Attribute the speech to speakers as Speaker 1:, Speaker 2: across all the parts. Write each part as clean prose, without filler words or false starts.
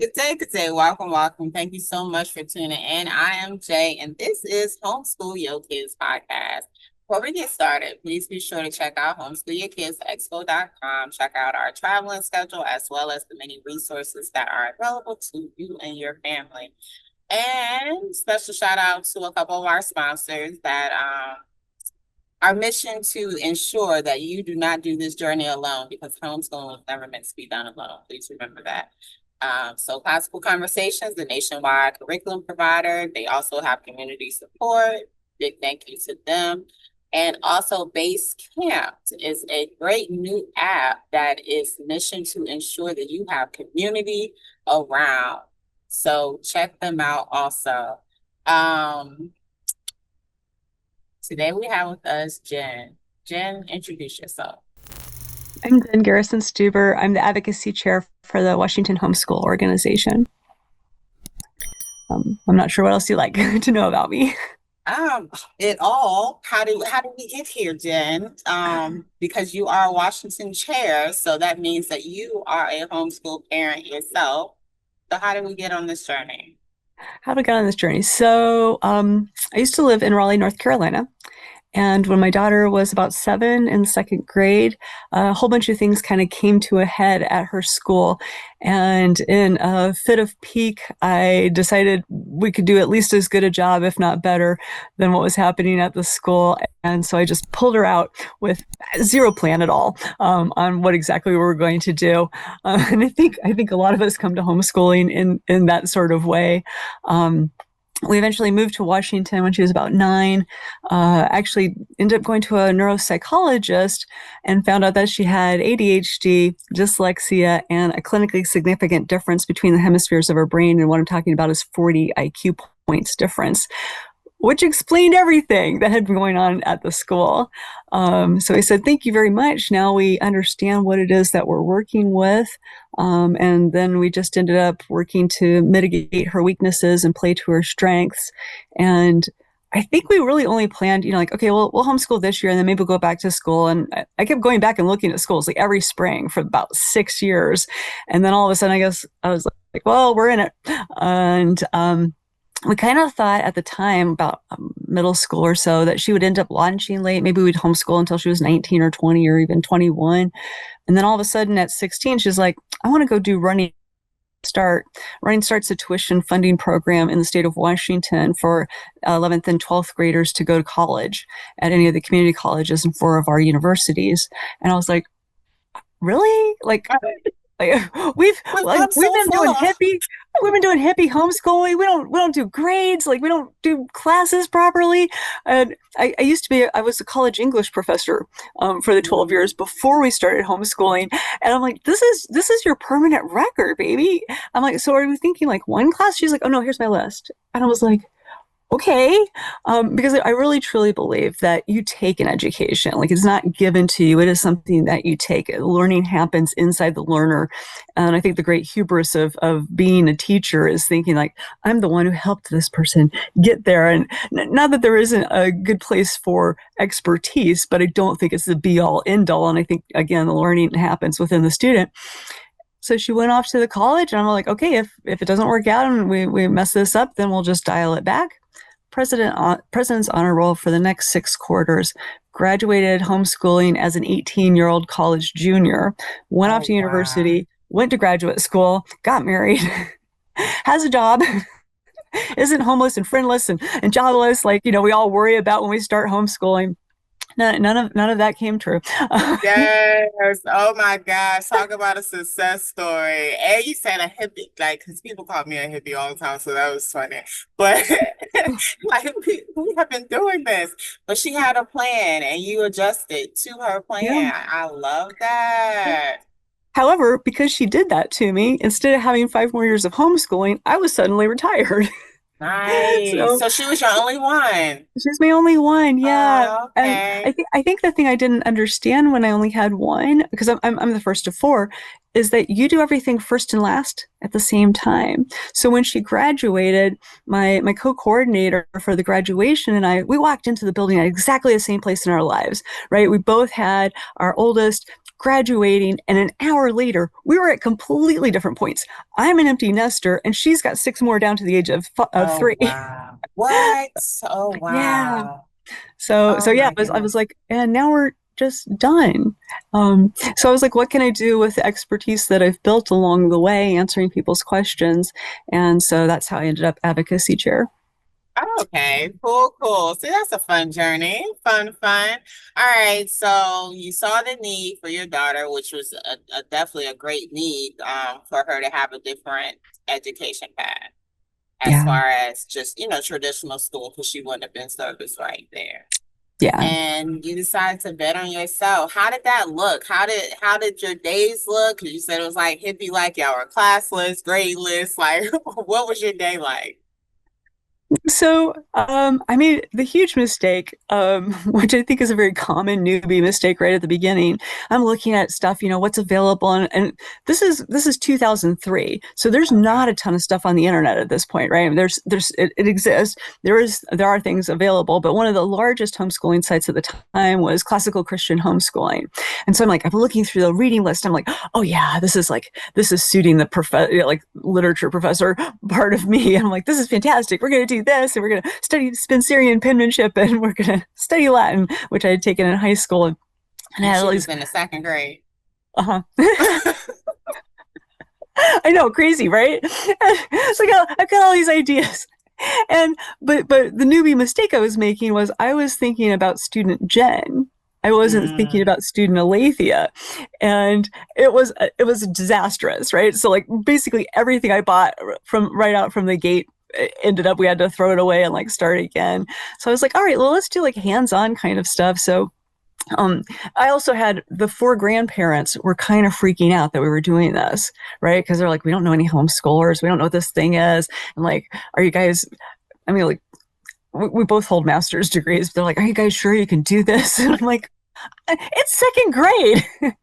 Speaker 1: Good day. Welcome, welcome. Thank you so much for tuning in. I am Jay, and this is Homeschool Yo Kids podcast. Before we get started, please be sure to check out homeschoolyourkidsexpo.com. Check out our traveling schedule as well as the many resources that are available to you and your family. And special shout out to a couple of our sponsors that our mission to ensure that you do not do this journey alone because homeschooling was never meant to be done alone. Please remember that. So Classical Conversations, the nationwide curriculum provider, they also have community support. Big thank you to them. And also Base Camp is a great new app that is mission to ensure that you have community around. So check them out also. Today we have with us Jen. Jen, introduce yourself.
Speaker 2: I'm Jen Garrison Stuber. I'm the Advocacy Chair for the Washington Homeschool Organization. I'm not sure what else you'd like to know about me.
Speaker 1: It all. How do we get here, Jen? Because you are a Washington chair, so that means that you are a homeschool parent yourself. So how did we get on this journey?
Speaker 2: How did I get on this journey? So I used to live in Raleigh, North Carolina. And when my daughter was about 7 in second grade, a whole bunch of things kind of came to a head at her school. And in a fit of pique, I decided we could do at least as good a job, if not better, than what was happening at the school. And so I just pulled her out with zero plan at all on what exactly we were going to do. And I think a lot of us come to homeschooling in that sort of way. We eventually moved to Washington when she was about 9. Actually ended up going to a neuropsychologist and found out that she had ADHD, dyslexia, and a clinically significant difference between the hemispheres of her brain. And what I'm talking about is 40 IQ points difference, which explained everything that had been going on at the school. So I said, thank you very much. Now we understand what it is that we're working with. And then we just ended up working to mitigate her weaknesses and play to her strengths. And I think we really only planned, like, okay, well, we'll homeschool this year and then maybe we'll go back to school. And I kept going back and looking at schools like every spring for about 6 years. And then all of a sudden, I guess I was like, well, we're in it. And, we kind of thought at the time about middle school or so that she would end up launching late. Maybe we'd homeschool until she was 19 or 20 or even 21. And then all of a sudden at 16, she's like, I want to go do Running Start. Running Start's a tuition funding program in the state of Washington for 11th and 12th graders to go to college at any of the community colleges and 4 of our universities. And I was like, really? We've been doing hippie homeschooling. We don't do grades. Like we don't do classes properly. And I was a college English professor for the 12 years before we started homeschooling. And I'm like, this is your permanent record, baby. I'm like, so are we thinking like one class? She's like, oh no, here's my list. And I was like, okay, because I really truly believe that you take an education. Like it's not given to you. It is something that you take. Learning happens inside the learner. And I think the great hubris of being a teacher is thinking like, I'm the one who helped this person get there. And not that there isn't a good place for expertise, but I don't think it's the be all end all. And I think, again, the learning happens within the student. So she went off to the college and I'm like, okay, if it doesn't work out and we mess this up, then we'll just dial it back. President's honor roll for the next 6 quarters, graduated homeschooling as an 18-year-old college junior, went off to university, went to graduate school, got married, has a job, isn't homeless and friendless and jobless like, we all worry about when we start homeschooling. None of that came true.
Speaker 1: Yes. Oh my gosh. Talk about a success story. And you said a hippie, like, because people call me a hippie all the time, so that was funny. But like we have been doing this. But she had a plan and you adjusted to her
Speaker 2: Yeah.
Speaker 1: plan. I love that.
Speaker 2: However, because she did that to me, instead of having 5 more years of homeschooling, I was suddenly retired.
Speaker 1: Nice.
Speaker 2: So
Speaker 1: So she was your only one.
Speaker 2: she's my only one, yeah.
Speaker 1: Oh,
Speaker 2: And
Speaker 1: okay.
Speaker 2: I think the thing I didn't understand when I only had one, because I'm the first of 4, is that you do everything first and last at the same time. So when she graduated, my co-coordinator for the graduation and we walked into the building at exactly the same place in our lives, right? We both had our oldest graduating, and an hour later, we were at completely different points. I'm an empty nester, and she's got six more down to the age of
Speaker 1: Oh,
Speaker 2: 3.
Speaker 1: wow. What? Oh,
Speaker 2: Yeah.
Speaker 1: wow.
Speaker 2: So
Speaker 1: Oh
Speaker 2: yeah,
Speaker 1: my
Speaker 2: I was
Speaker 1: goodness.
Speaker 2: like, and now we're just done. So I was like, what can I do with the expertise that I've built along the way, answering people's questions? And so that's how I ended up advocacy chair.
Speaker 1: Okay, cool, cool. See, that's a fun journey. Fun, fun. All right, so you saw the need for your daughter, which was definitely a great need for her to have a different education path as
Speaker 2: Yeah,
Speaker 1: far as just, traditional school, because she wouldn't have been serviced right there.
Speaker 2: yeah.
Speaker 1: And you decided to bet on yourself. How did that look? How did your days look? Because you said it was like hippie, like y'all were classless, gradeless. Like, what was your day like?
Speaker 2: So I made the huge mistake, which I think is a very common newbie mistake right at the beginning. I'm looking at stuff, what's available, and this is 2003, so there's
Speaker 1: Okay.
Speaker 2: not a ton of stuff on the internet at this point, right? It exists. There are things available, but one of the largest homeschooling sites at the time was Classical Christian Homeschooling, and so I'm looking through the reading list. I'm like, oh yeah, this is suiting the like literature professor part of me. I'm like, this is fantastic. We're going to do this, and we're going to study Spencerian penmanship, and we're going to study Latin, which I had taken in high school. And I
Speaker 1: And
Speaker 2: had
Speaker 1: she
Speaker 2: all
Speaker 1: was
Speaker 2: these,
Speaker 1: in the second grade.
Speaker 2: uh-huh. I know, crazy, right? So I've got all these ideas. And but the newbie mistake I was making was I was thinking about student Jen. I wasn't thinking
Speaker 1: Mm,
Speaker 2: about student Alethea, and it was disastrous, right? So like basically everything I bought from right out from the gate ended up we had to throw it away and like start again. So I was like, all right, well let's do like hands-on kind of stuff. So um, I also had the 4 grandparents were kind of freaking out that we were doing this, right? Because they're like, we don't know any homeschoolers, we don't know what this thing is, and like, are you guys? I mean, like, we both hold master's degrees. But they're like, are you guys sure you can do this? And I'm like, it's second grade.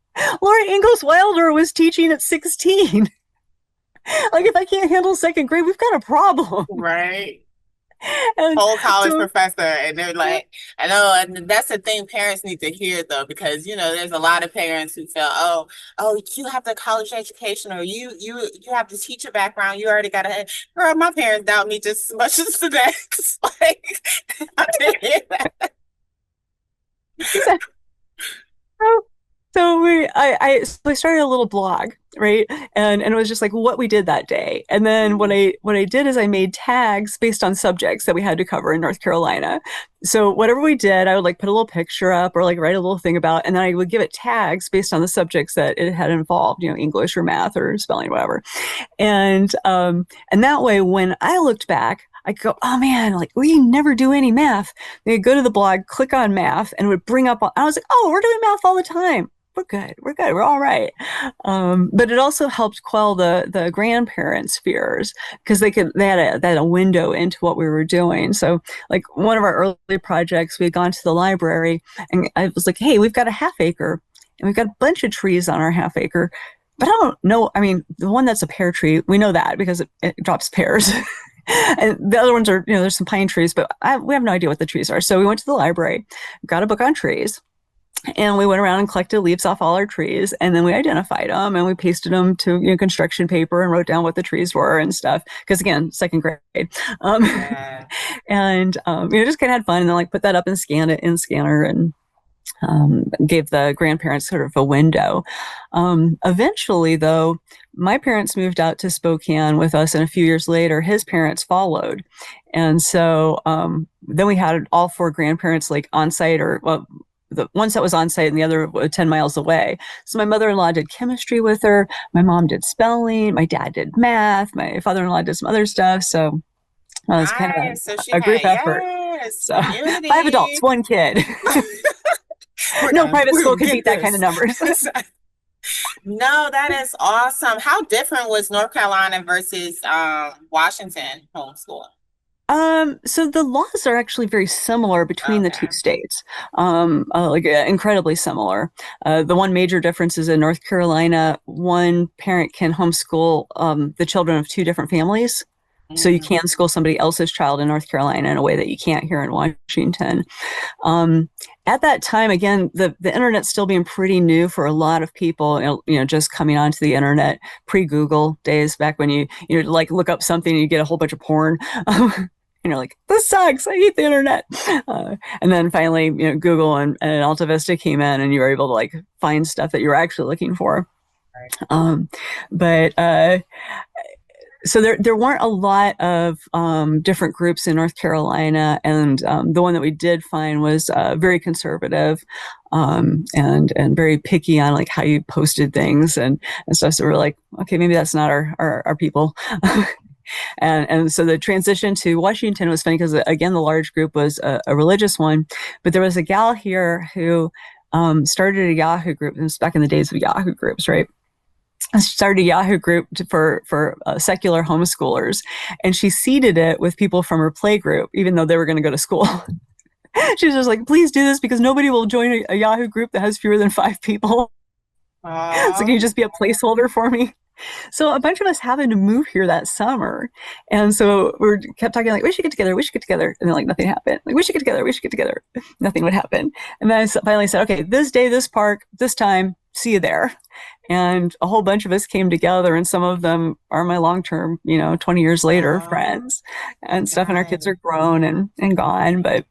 Speaker 2: Laura Ingalls Wilder was teaching at 16. Like, if I can't handle second grade, we've got a problem.
Speaker 1: right.
Speaker 2: And
Speaker 1: Whole college
Speaker 2: so,
Speaker 1: professor, and they're like, I know, and that's the thing parents need to hear though, because there's a lot of parents who feel, oh, you have the college education, or you have the teacher background, you already got a girl. My parents doubt me just as much as the next. Like, I didn't hear that.
Speaker 2: so so I started a little blog, right? And it was just like what we did that day. And then what I did is I made tags based on subjects that we had to cover in North Carolina. So whatever we did, I would like put a little picture up or like write a little thing about, and then I would give it tags based on the subjects that it had involved, English or math or spelling, whatever. And that way, when I looked back, I go, oh man, like we never do any math. They go to the blog, click on math, and it would bring up. I was like, oh, we're doing math all the time. We're good. We're good. We're all right. But it also helped quell the grandparents' fears because they had a window into what we were doing. So like one of our early projects, we had gone to the library, and I was like, hey, we've got a half acre, and we've got a bunch of trees on our half acre. But I don't know. I mean, the one that's a pear tree, we know that because it drops pears. And the other ones are, there's some pine trees, but we have no idea what the trees are. So we went to the library, got a book on trees, and we went around and collected leaves off all our trees, and then we identified them and we pasted them to construction paper and wrote down what the trees were and stuff. Because again, second grade, um,
Speaker 1: Yeah.
Speaker 2: and just kind of had fun, and then like put that up and scanned it in scanner and gave the grandparents sort of a window. Eventually, though, my parents moved out to Spokane with us, and a few years later, his parents followed. And so then we had all 4 grandparents like on site, or well, the one set was on site and the other 10 miles away. So my mother-in-law did chemistry with her. My mom did spelling. My dad did math. My father-in-law did some other stuff. So it was kind of
Speaker 1: Nice. So she
Speaker 2: a group
Speaker 1: had,
Speaker 2: effort.
Speaker 1: yes,
Speaker 2: So 5 adults,
Speaker 1: community.
Speaker 2: 1 kid.
Speaker 1: We're
Speaker 2: No
Speaker 1: gonna
Speaker 2: private
Speaker 1: we're
Speaker 2: school
Speaker 1: gonna
Speaker 2: can
Speaker 1: get
Speaker 2: beat that kind of
Speaker 1: this.
Speaker 2: numbers.
Speaker 1: No, that is awesome. How different was North Carolina versus Washington homeschooling?
Speaker 2: So the laws are actually very similar between the two
Speaker 1: Okay.
Speaker 2: states, incredibly similar. The one major difference is in North Carolina, one parent can homeschool the children of two different families. So you
Speaker 1: Mm,
Speaker 2: can school somebody else's child in North Carolina in a way that you can't here in Washington. Um, at that time, again, the internet's still being pretty new for a lot of people, just coming onto the internet pre-Google days back when you like look up something and you get a whole bunch of porn. And you're like, this sucks. I hate the internet. And then finally, Google and Alta Vista came in and you were able to like find stuff that you were actually looking for.
Speaker 1: right.
Speaker 2: Um, but so there weren't a lot of different groups in North Carolina, and the one that we did find was very conservative and very picky on like how you posted things and stuff. So we're like, okay, maybe that's not our people. And so the transition to Washington was funny because again the large group was a religious one, but there was a gal here who started a Yahoo group. This was back in the days of Yahoo groups, right? Started a Yahoo group for secular homeschoolers, and she seeded it with people from her play group, even though they were going to go to school. She was just like, "Please do this because nobody will join a Yahoo group that has fewer than 5 people. So can you just be a placeholder for me?" So a bunch of us happened to move here that summer, and so we kept talking like, "We should get together. We should get together," and then like nothing happened. Like we should get together. We should get together. Nothing would happen. And then I finally said, "Okay, this day, this park, this time. See you there." And a whole bunch of us came together, and some of them are my long-term, 20 years later friends and stuff. And our kids
Speaker 1: Right.
Speaker 2: are grown and gone, but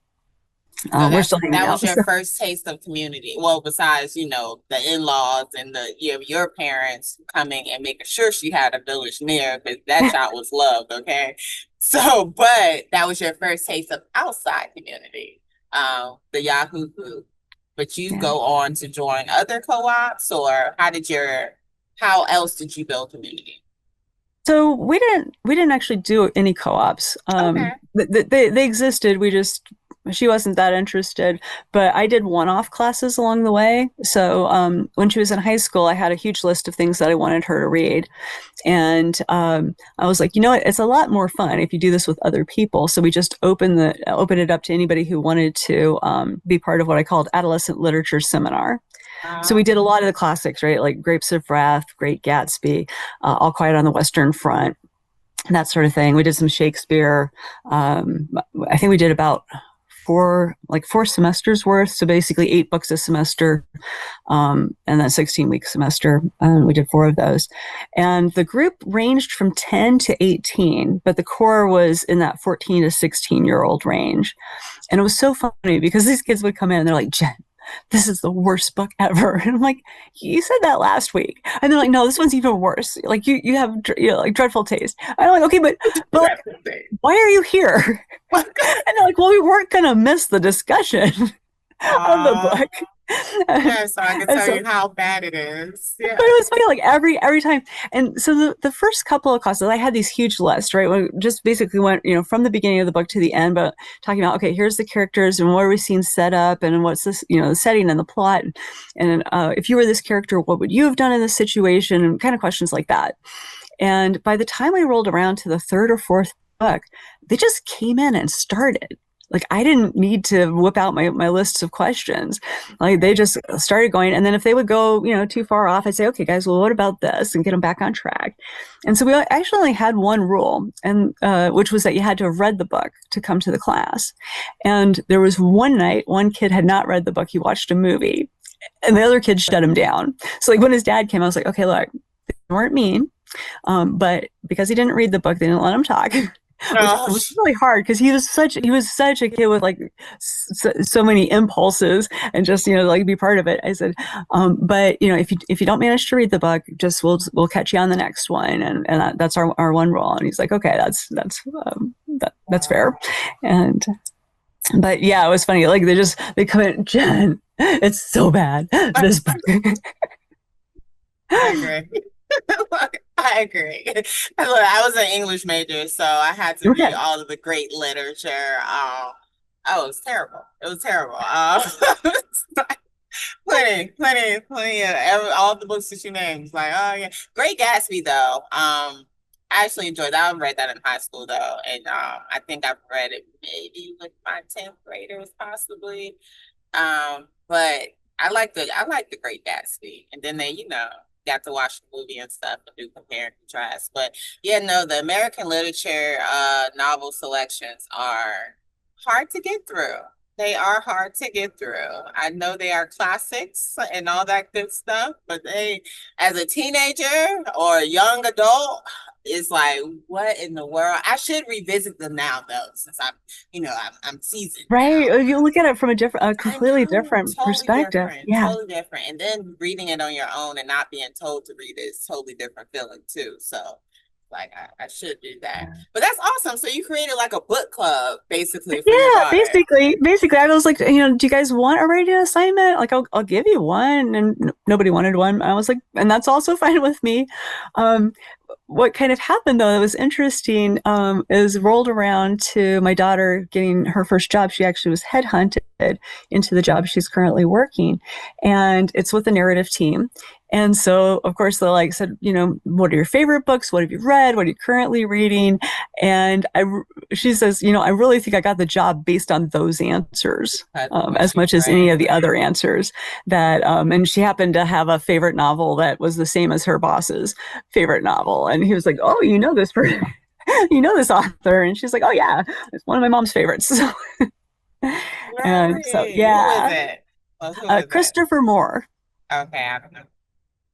Speaker 1: So
Speaker 2: we're still hanging
Speaker 1: that
Speaker 2: out.
Speaker 1: was your
Speaker 2: So,
Speaker 1: first taste of community. Well, besides, the in-laws and your parents coming and making sure she had a village near because that child was loved, okay? So, but that was your first taste of outside community, the Yahoo group. But you
Speaker 2: yeah.
Speaker 1: go on to join other co-ops, or how else did you build community?
Speaker 2: So we didn't actually do any co-ops.
Speaker 1: Okay.
Speaker 2: They existed. She wasn't that interested, but I did one-off classes along the way. So when she was in high school, I had a huge list of things that I wanted her to read. And I was like, you know what? It's a lot more fun if you do this with other people. So we just open it up to anybody who wanted to be part of what I called adolescent literature seminar. So we
Speaker 1: Uh,
Speaker 2: did a lot of the classics, right? Like Grapes of Wrath, Great Gatsby, All Quiet on the Western Front, that sort of thing. We did some Shakespeare. Um, I think we did about four semesters worth. So basically 8 books a semester, and then 16-week semester. We did 4 of those. And the group ranged from 10 to 18, but the core was in that 14 to 16-year-old range. And it was so funny because these kids would come in and they're like, Jen, this is the worst book ever. And I'm like, you said that last week. And they're like, no, this one's even worse. Like you have like dreadful taste. I'm like, okay, but like, why are you here? And they're like, well, we weren't gonna miss the discussion of the
Speaker 1: uh,
Speaker 2: book.
Speaker 1: yeah, so I can
Speaker 2: And
Speaker 1: tell
Speaker 2: so
Speaker 1: you how bad it is.
Speaker 2: but
Speaker 1: Yeah.
Speaker 2: it was funny, like every time. And so the first couple of classes, I had these huge lists, right? We just basically went, from the beginning of the book to the end, but talking about, okay, here's the characters and what are we seeing set up and what's this, the setting and the plot. And if you were this character, what would you have done in this situation? And kind of questions like that. And by the time we rolled around to the third or fourth book, they just came in and started. Like I didn't need to whip out my lists of questions. Like they just started going. And then if they would go, too far off, I'd say, okay, guys, well, what about this? And get them back on track. And so we actually only had one rule, and which was that you had to have read the book to come to the class. And there was one night, one kid had not read the book. He watched a movie and the other kid shut him down. So like when his dad came, I was like, okay, look, they weren't mean. But because he didn't read the book, they didn't let him talk, which
Speaker 1: Oh,
Speaker 2: was really hard because he was such a kid with like so many impulses and just like be part of it. I said, but if you don't manage to read the book, just we'll catch you on the next one, and that's our one rule. And he's like, okay, that's fair, and. But yeah, it was funny. Like they come in, Jen, it's so bad. This book.
Speaker 1: I agree. I agree. Look, I was an English major, so I had to read
Speaker 2: Okay.
Speaker 1: all of the great literature. Oh, it was terrible. It was terrible. Plenty of all the books that you named. It's like, oh yeah, Great Gatsby though. I actually enjoyed that. I read that in high school though, and I think I've read it maybe with my 10th graders possibly. But I like the Great Gatsby, and then they, got to watch the movie and stuff and do compare and contrast. But yeah, no, the American literature novel selections are hard to get through. They are hard to get through. I know they are classics and all that good stuff, but they, as a teenager or a young adult, is like, what in the world? I should revisit them now, though, since I'm seasoned
Speaker 2: Right.
Speaker 1: now.
Speaker 2: You look at it from a
Speaker 1: I
Speaker 2: completely
Speaker 1: know,
Speaker 2: different perspective. Yeah.
Speaker 1: totally different. And then reading it on your own and not being told to read it is totally different feeling too. So, like, I should do that. But that's awesome. So you created like a book club basically for your
Speaker 2: Yeah,
Speaker 1: daughter.
Speaker 2: basically, I was like, do you guys want a writing assignment? Like, I'll give you one, and nobody wanted one. I was like, and that's also fine with me. Um, what kind of happened though that was interesting is rolled around to my daughter getting her first job. She actually was headhunted into the job she's currently working, and it's with a narrative team. And so, of course, they like said, what are your favorite books? What have you read? What are you currently reading? And she says, I really think I got the job based on those answers,
Speaker 1: Because of what
Speaker 2: as
Speaker 1: she's
Speaker 2: much as any
Speaker 1: read.
Speaker 2: of the other answers. And she happened to have a favorite novel that was the same as her boss's favorite novel. And he was like, "Oh, you know this person." You know this author, and she's like, "Oh yeah, it's one of my mom's favorites." And so
Speaker 1: Really? Who is
Speaker 2: yeah,
Speaker 1: it? Well, who is it?
Speaker 2: Christopher Moore.
Speaker 1: Okay, I don't know.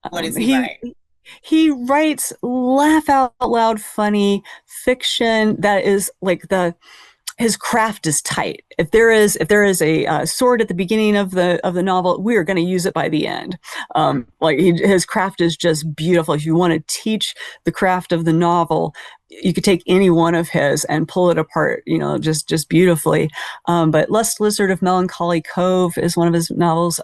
Speaker 1: What does
Speaker 2: Um,
Speaker 1: he
Speaker 2: he
Speaker 1: write?
Speaker 2: he writes laugh out loud funny fiction that is like the his craft is tight. If there is a sword at the beginning of the novel, we are going to use it by the end. His craft is just beautiful. If you want to teach the craft of the novel, you could take any one of his and pull it apart, just beautifully. But Lust Lizard of Melancholy Cove is one of his novels.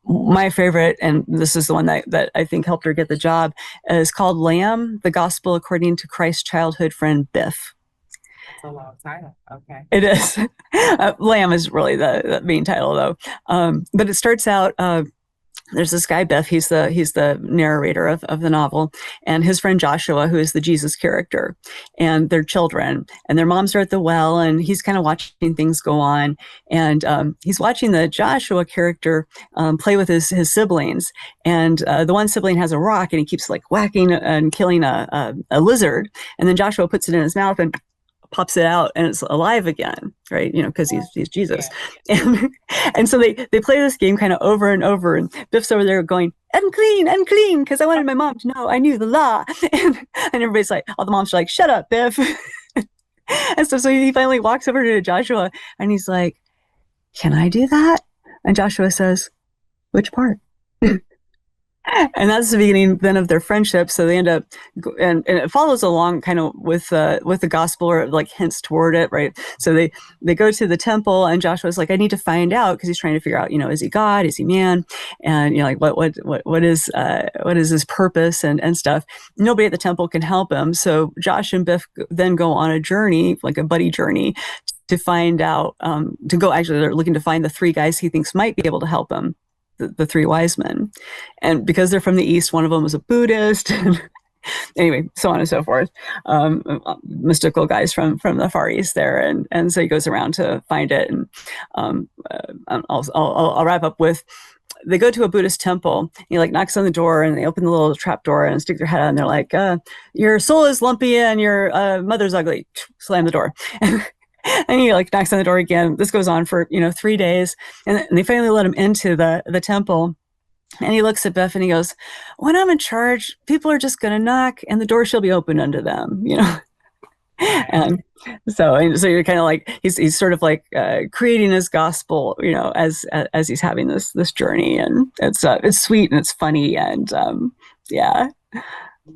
Speaker 2: My favorite, and this is the one that I think helped her get the job, is called Lamb, the Gospel According to Christ's Childhood Friend Biff.
Speaker 1: That's a long title. Okay.
Speaker 2: It is. Lamb is really the main title, though. But it starts out. There's this guy Biff. He's the narrator of the novel, and his friend Joshua, who is the Jesus character, and their children, and their moms are at the well, and he's kind of watching things go on, and he's watching the Joshua character play with his siblings, and the one sibling has a rock, and he keeps like whacking and killing a lizard, and then Joshua puts it in his mouth and pops it out and it's alive again, right? Because he's Jesus.
Speaker 1: Yeah.
Speaker 2: And and so they play this game kind of over and over. And Biff's over there going, unclean, unclean, because I wanted my mom to know I knew the law. And everybody's like, all the moms are like, shut up, Biff. And so he finally walks over to Joshua and he's like, can I do that? And Joshua says, which part? And that's the beginning then of their friendship. So they end up, and it follows along kind of with the gospel or like hints toward it, right? So they go to the temple, and Joshua's like, I need to find out, because he's trying to figure out, is he God, is he man, and like what is his purpose and stuff. Nobody at the temple can help him, so Josh and Biff then go on a journey, like a buddy journey, to find out, they're looking to find the three guys he thinks might be able to help him, the three wise men. And because they're from the East, one of them was a Buddhist. Anyway, so on and so forth. Mystical guys from the Far East there. And so he goes around to find it. And I'll wrap up with, they go to a Buddhist temple. He like knocks on the door, and they open the little trap door and stick their head out, and they're like, your soul is lumpy and your mother's ugly. Slam the door. And he like knocks on the door again. This goes on for 3 days, and they finally let him into the temple. And he looks at Biff and he goes, "When I'm in charge, people are just going to knock, and the door shall be opened unto them." And so you're kind of like, he's sort of like creating his gospel, as he's having this journey, and it's sweet and it's funny, and yeah.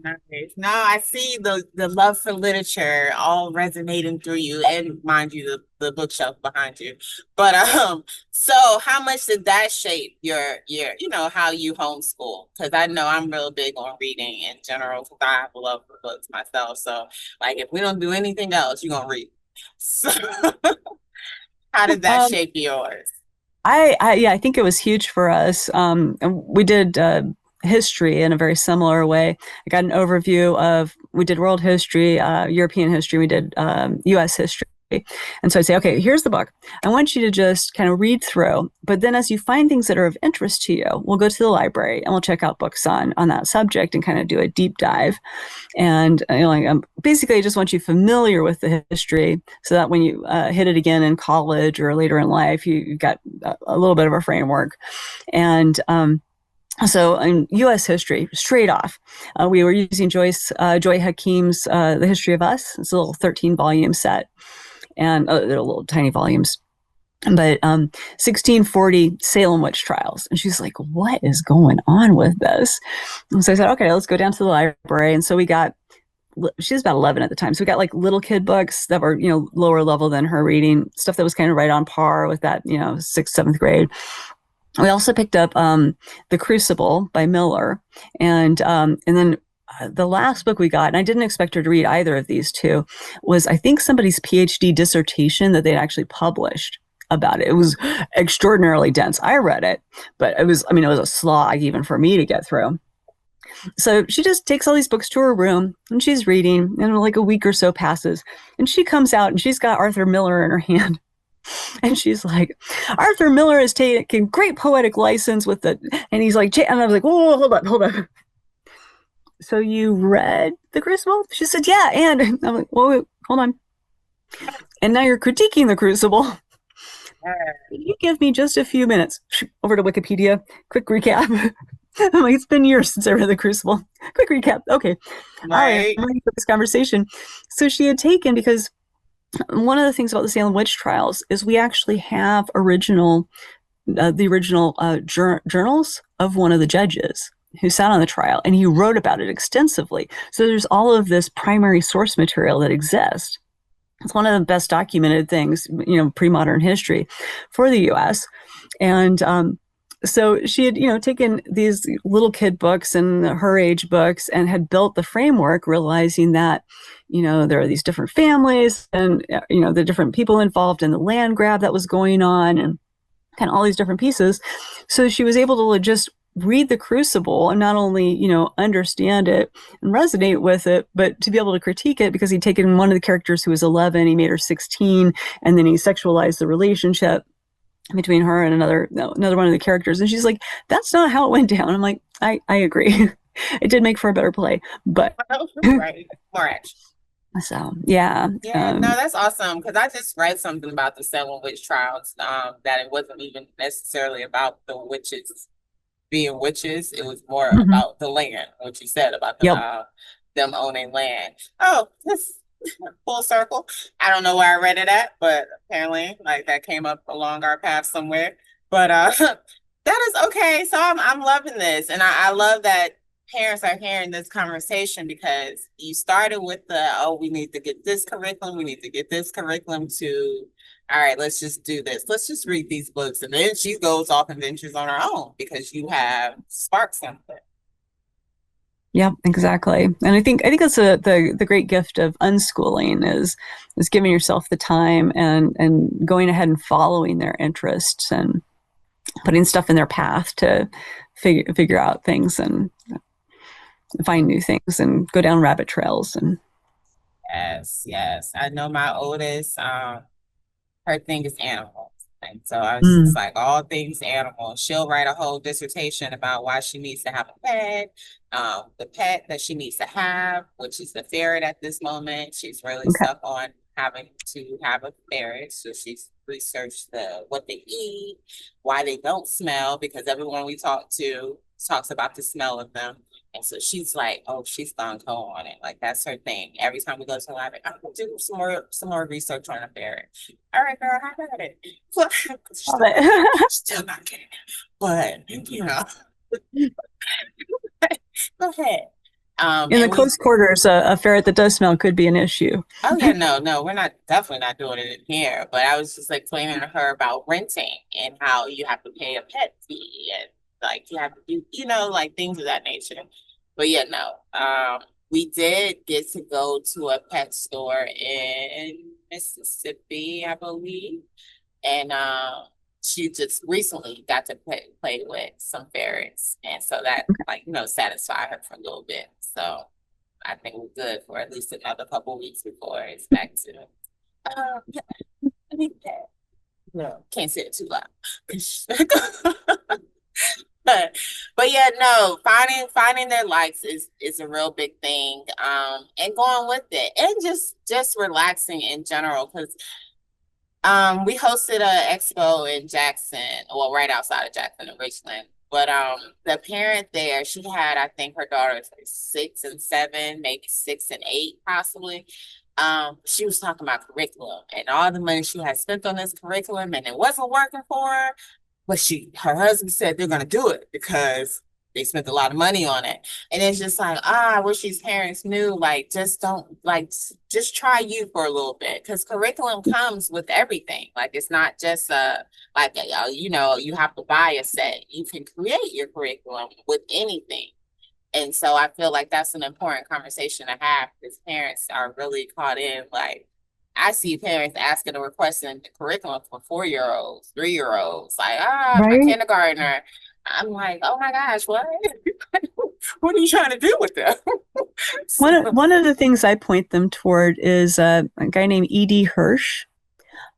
Speaker 1: Nice. No, I see the love for literature all resonating through you, and mind you, the bookshelf behind you. But so how much did that shape your how you homeschool? Because I know I'm real big on reading in general, because I have a love for books myself. So like, if we don't do anything else, you're gonna read. So how did that
Speaker 2: Um,
Speaker 1: shape yours?
Speaker 2: I think it was huge for us. And we did. history in a very similar way. I got an overview of, we did world history, European history, we did US history. And so I'd say, okay, here's the book. I want you to just kind of read through, but then as you find things that are of interest to you, we'll go to the library and we'll check out books on that subject and kind of do a deep dive. And basically, I just want you familiar with the history so that when you hit it again in college or later in life, you've got a little bit of a framework. And so in U.S. history, straight off, we were using Joy Hakim's The History of Us. It's a little 13-volume set, and they're little tiny volumes. But 1640 Salem witch trials. And she's like, what is going on with this? And so I said, okay, let's go down to the library. And so she was about 11 at the time. So we got like little kid books that were, lower level than her reading, stuff that was kind of right on par with that, 6th, 7th grade. We also picked up The Crucible by Miller. And then the last book we got, and I didn't expect her to read either of these two, was I think somebody's PhD dissertation that they'd actually published about it. It was extraordinarily dense. I read it, but it was a slog even for me to get through. So she just takes all these books to her room and she's reading, and like a week or so passes and she comes out and she's got Arthur Miller in her hand. And she's like, Arthur Miller has taken great poetic license with it. And he's like, and I was like, whoa, hold on. So you read The Crucible? She said, yeah. And I'm like, whoa, hold on. And now you're critiquing The Crucible. Can you give me just a few minutes? Over to Wikipedia. Quick recap. I'm like, it's been years since I read The Crucible. Quick recap. Okay. Right. All right, I'm ready for this conversation. So she had taken, because one of the things about the Salem witch trials is we actually have the original journals of one of the judges who sat on the trial, and he wrote about it extensively. So there's all of this primary source material that exists. It's one of the best documented things, pre-modern history for the U.S. And so she had, taken these little kid books and her age books and had built the framework, realizing that, there are these different families and, the different people involved in the land grab that was going on and kind of all these different pieces. So she was able to just read The Crucible and not only, understand it and resonate with it, but to be able to critique it, because he'd taken one of the characters who was 11, he made her 16, and then he sexualized the relationship between her and another one of the characters. And she's like, that's not how it went down. I'm like, I agree. It did make for a better play, but
Speaker 1: right, more action.
Speaker 2: So yeah.
Speaker 1: No, that's awesome, because I just read something about the Salem witch trials, that it wasn't even necessarily about the witches being witches. It was more about the land, what you said about them owning land. Oh, this full circle. I don't know where I read it at, but apparently like that came up along our path somewhere. But that is okay. So I'm loving this. And I love that parents are hearing this conversation, because you started with we need to get this curriculum, we need to get this curriculum, to all right, let's just do this. Let's just read these books. And then she goes off and ventures on her own because you have sparked something.
Speaker 2: Yeah, exactly. And I think that's the great gift of unschooling is giving yourself the time and going ahead and following their interests and putting stuff in their path to figure out things and find new things and go down rabbit trails. And
Speaker 1: yes. I know my oldest, her thing is animals. And so I was just like, all things animals. She'll write a whole dissertation about why she needs to have a pet, the pet that she needs to have, which is the ferret at this moment. She's really stuck on having to have a ferret. So she's researched what they eat, why they don't smell, because everyone we talk to talks about the smell of them. And so she's like, oh, she's gone go on it. Like, that's her thing. Every time we go to the library, I'm going to do some more research on a ferret. All right, girl, how about it? Still not getting it. But, go ahead.
Speaker 2: In the close quarters, a ferret that does smell could be an issue.
Speaker 1: Oh yeah, no, we're definitely not doing it in here. But I was just explaining to her about renting and how you have to pay a pet fee and like you have to do, like things of that nature. But yeah, no. We did get to go to a pet store in Mississippi, I believe, and she just recently got to play with some ferrets. And so that, like, satisfied her for a little bit. So I think we're good for at least another couple of weeks before it's back to, yeah, I think that. No, can't say it too loud. But yeah, no, finding their likes is a real big thing. And going with it, and just relaxing in general, because we hosted a expo in Jackson, well, right outside of Jackson in Richland. But the parent there, she had, I think her daughters were 6 and 7, maybe 6 and 8, possibly. She was talking about curriculum and all the money she had spent on this curriculum, and it wasn't working for her. But her husband said they're gonna do it because they spent a lot of money on it. And it's just like, I wish these parents knew, like, just don't, like, just try you for a little bit, because curriculum comes with everything. Like, it's not just like, you have to buy a set. You can create your curriculum with anything. And so I feel like that's an important conversation to have, because parents are really caught in, like, I see parents asking or requesting the curriculum for 4-year-olds, 3-year-olds, like, my
Speaker 2: Right.
Speaker 1: kindergartner. I'm like, oh my gosh, what? What are you trying to do with them?
Speaker 2: One of the things I point them toward is a guy named E.D. Hirsch.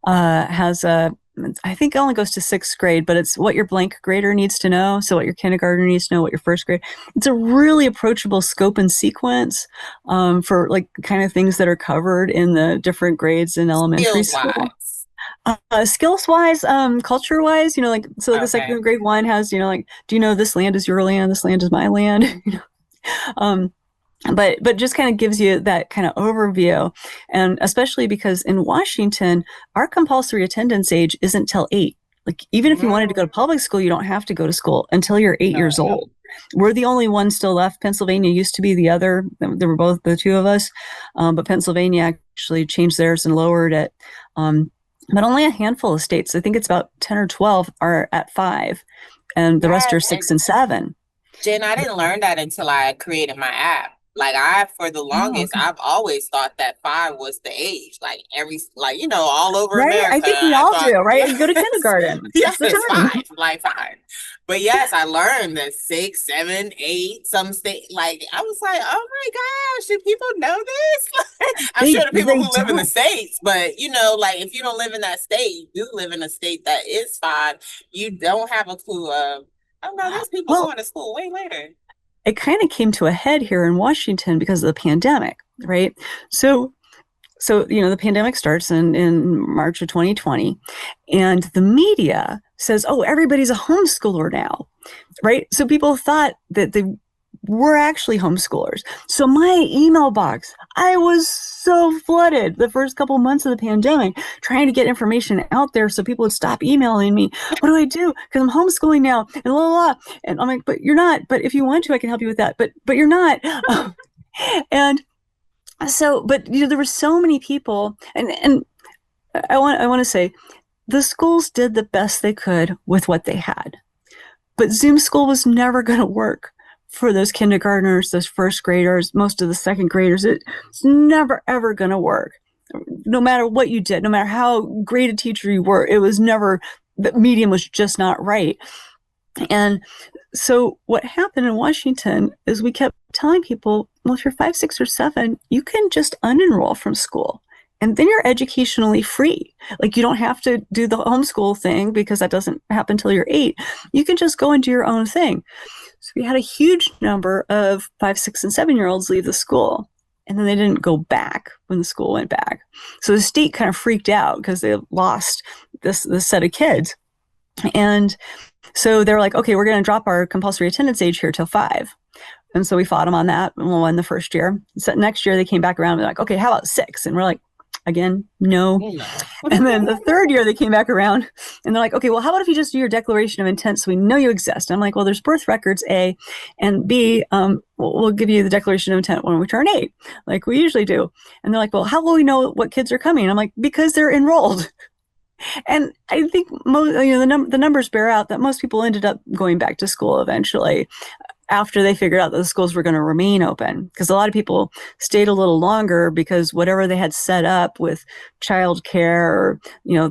Speaker 2: Has a, I think it only goes to 6th grade, but it's what your blank grader needs to know. So what your kindergartner needs to know, what your first grade. It's a really approachable scope and sequence for like kind of things that are covered in the different grades in elementary
Speaker 1: Skills
Speaker 2: school.
Speaker 1: wise.
Speaker 2: Skills wise, culture wise, like, so like the
Speaker 1: Okay.
Speaker 2: second grade one has, like, do you know this land is your land, this land is my land? um, but just kind of gives you that kind of overview. And especially because in Washington, our compulsory attendance age isn't till 8. Like, even if you wanted to go to public school, you don't have to go to school until you're 8 years old. We're the only one still left. Pennsylvania used to be the other. There were both the two of us, but Pennsylvania actually changed theirs and lowered it. But only a handful of states, I think it's about 10 or 12, are at 5, and the rest are
Speaker 1: Yes,
Speaker 2: 6 and 7.
Speaker 1: Jen, I didn't learn that until I created my app. Like, for the
Speaker 2: Oh,
Speaker 1: longest,
Speaker 2: okay.
Speaker 1: I've always thought that 5 was the age. Like, all over
Speaker 2: Right? I
Speaker 1: America,
Speaker 2: think we
Speaker 1: I
Speaker 2: all
Speaker 1: thought,
Speaker 2: do, right? You go to
Speaker 1: yes,
Speaker 2: kindergarten. That's the
Speaker 1: yes,
Speaker 2: time.
Speaker 1: 5, like 5. But yes, I learned that 6, 7, 8, some state. Like, I was like, oh my gosh, do people know this? I'm sure the people
Speaker 2: They
Speaker 1: who live in the
Speaker 2: don't.
Speaker 1: States, but like, if you don't live in that state, you do live in a state that is 5, you don't have a clue of, oh no, there's people
Speaker 2: Well,
Speaker 1: going to school way later.
Speaker 2: it kind of came to a head here in Washington because of the pandemic, right? So the pandemic starts in March of 2020, and the media says, oh, everybody's a homeschooler now, right? So people thought that they were actually homeschoolers. So my email box, I was so flooded the first couple months of the pandemic, trying to get information out there so people would stop emailing me. What do I do? Because I'm homeschooling now, and blah, blah, blah. And I'm like, but you're not. But if you want to, I can help you with that. But you're not. And so, but there were so many people, and I want to say, the schools did the best they could with what they had. But Zoom school was never going to work for those kindergartners, those first graders, most of the second graders. It's never, ever going to work. No matter what you did, no matter how great a teacher you were, it was never, the medium was just not right. And so what happened in Washington is we kept telling people, well, if you're 5, 6, or 7, you can just unenroll from school. And then you're educationally free. Like, you don't have to do the homeschool thing because that doesn't happen until you're 8. You can just go and do your own thing. So we had a huge number of 5, 6, and 7-year-olds leave the school. And then they didn't go back when the school went back. So the state kind of freaked out because they lost this set of kids. And so they're like, okay, we're going to drop our compulsory attendance age here till 5. And so we fought them on that and we won the first year. So next year they came back around and they're like, okay, how about 6? And we're like, again, no. And then the third year they came back around and they're like, okay, well, how about if you just do your declaration of intent so we know you exist? And I'm like, well, there's birth records, A, and B, we'll give you the declaration of intent when we turn 8, like we usually do. And they're like, well, how will we know what kids are coming? I'm like, because they're enrolled. And I think most, the numbers bear out that most people ended up going back to school eventually. after they figured out that the schools were going to remain open, because a lot of people stayed a little longer because whatever they had set up with childcare or,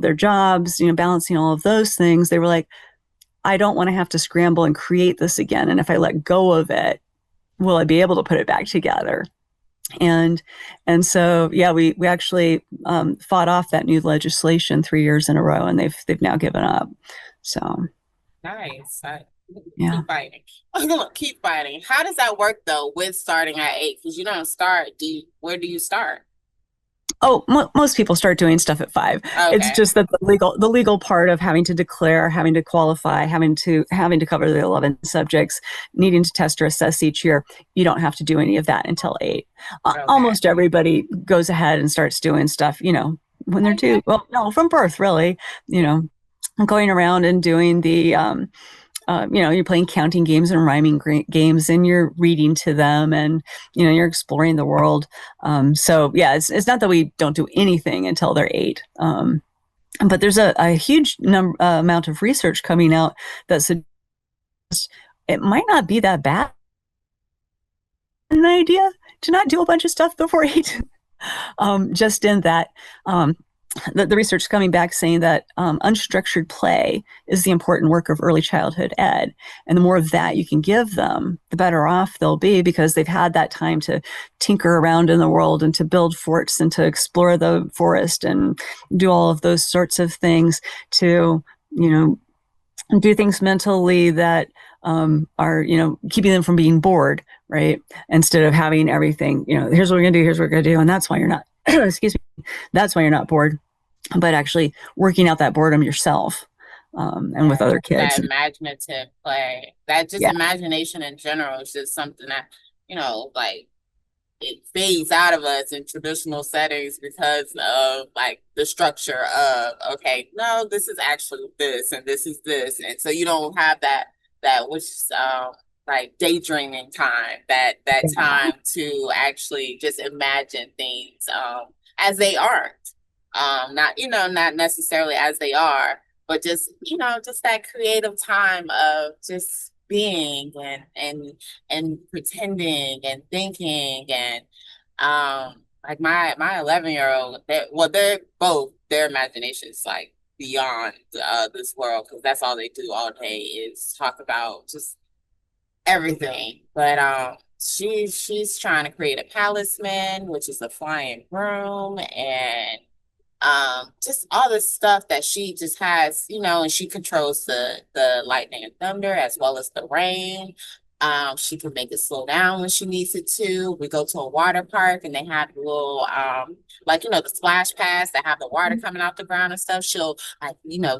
Speaker 2: their jobs, balancing all of those things, they were like, I don't want to have to scramble and create this again. And if I let go of it, will I be able to put it back together? And so, yeah, we actually fought off that new legislation 3 years in a row, and they've now given up. So
Speaker 1: Nice.
Speaker 2: yeah.
Speaker 1: Keep fighting. Keep fighting. How does that work though with starting at 8? Because you don't start. Where do you start?
Speaker 2: Oh, most people start doing stuff at 5.
Speaker 1: Okay.
Speaker 2: It's just that the legal part of having to declare, having to qualify, having to cover the 11 subjects, needing to test or assess each year, you don't have to do any of that until 8.
Speaker 1: Okay.
Speaker 2: Almost everybody goes ahead and starts doing stuff, when they're 2. Well, no, from birth, really. Going around and doing the you're playing counting games and rhyming games, and you're reading to them, and you're exploring the world. So yeah, it's not that we don't do anything until they're 8. But there's a huge amount of research coming out that suggests it might not be that bad an idea to not do a bunch of stuff before 8. Just in that the research is coming back saying that unstructured play is the important work of early childhood ed. And the more of that you can give them, the better off they'll be, because they've had that time to tinker around in the world and to build forts and to explore the forest and do all of those sorts of things, to, do things mentally that are, keeping them from being bored, right? Instead of having everything, here's what we're going to do, here's what we're going to do. And that's why you're not, excuse me, that's why you're not bored, but actually working out that boredom yourself and with other kids.
Speaker 1: That imaginative play, that just imagination in general is just something that, like, it fades out of us in traditional settings because of like the structure of, okay, no, this is actually this and this is this. And so you don't have that which like daydreaming time, that time to actually just imagine things as they aren't. Not necessarily as they are, but just, just that creative time of just being and pretending and thinking. And like my 11-year-old, they're both, their imagination is like beyond this world, because that's all they do all day is talk about just everything. But she's trying to create a palisman, which is a flying broom, and just all the stuff that she just has, and she controls the lightning and thunder as well as the rain. She can make it slow down when she needs it to. We go to a water park and they have little like, the splash pads that have the water coming out the ground and stuff. She'll like,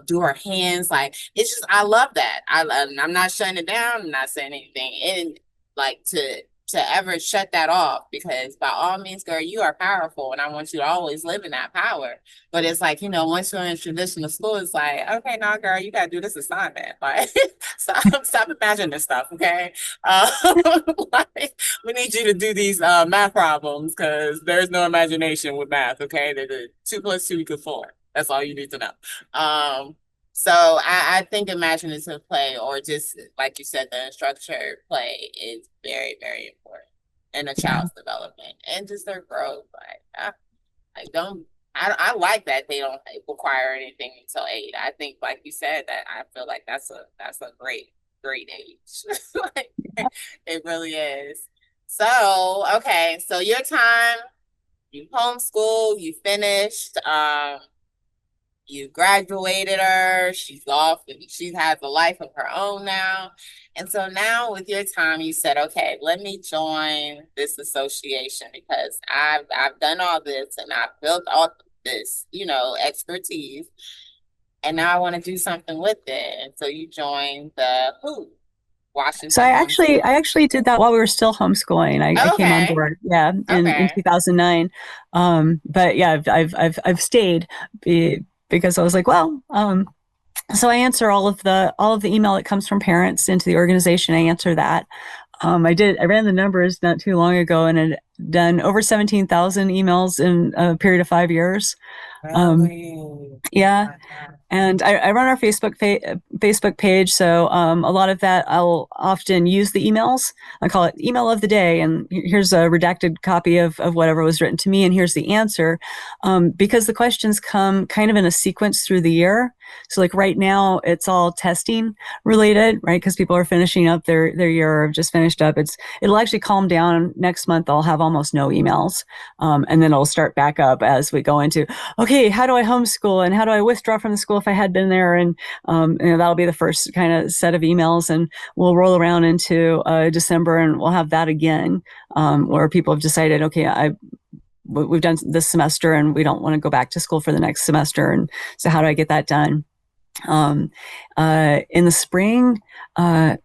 Speaker 1: do her hands. Like, it's just, I love that. I'm not shutting it down. I'm not saying anything. And like to ever shut that off, because by all means, girl, you are powerful and I want you to always live in that power. But it's like, once you're in traditional school, it's like, okay, now, girl, you got to do this assignment. Like, stop imagining this stuff, okay? Like, we need you to do these math problems because there's no imagination with math, okay? The 2 + 2 = 4. That's all you need to know. So I think imaginative play, or just like you said, the unstructured play, is very, very important in a child's development and just their growth. Like, I like that they don't require anything until 8. I think, like you said, that I feel like that's a great age. Like, it really is. So, okay, so your time, you homeschool, you finished, you graduated her, she's off, she has a life of her own now. And so now with your time, you said, okay, let me join this association because I've done all this and I've built all this, expertise. And now I want to do something with it. And so you joined the Washington.
Speaker 2: So I actually did that while we were still homeschooling. I came on board, in 2009. But yeah, I've stayed because I was like, well, so I answer all of the email that comes from parents into the organization. I answer that. I ran the numbers not too long ago and had done over 17,000 emails in a period of 5 years. Yeah. And I run our Facebook page, so a lot of that I'll often use the emails. I call it email of the day, and here's a redacted copy of whatever was written to me, and here's the answer, because the questions come kind of in a sequence through the year. So like right now, it's all testing related, right? Because people are finishing up their year, or have just finished up. It'll actually calm down next month. I'll have almost no emails, and then it'll start back up as we go into, okay, how do I homeschool and how do I withdraw from the school if I had been there? And that'll be the first kind of set of emails, and we'll roll around into December, and we'll have that again, where people have decided, okay, we've done this semester and we don't want to go back to school for the next semester. And so how do I get that done? In the spring, I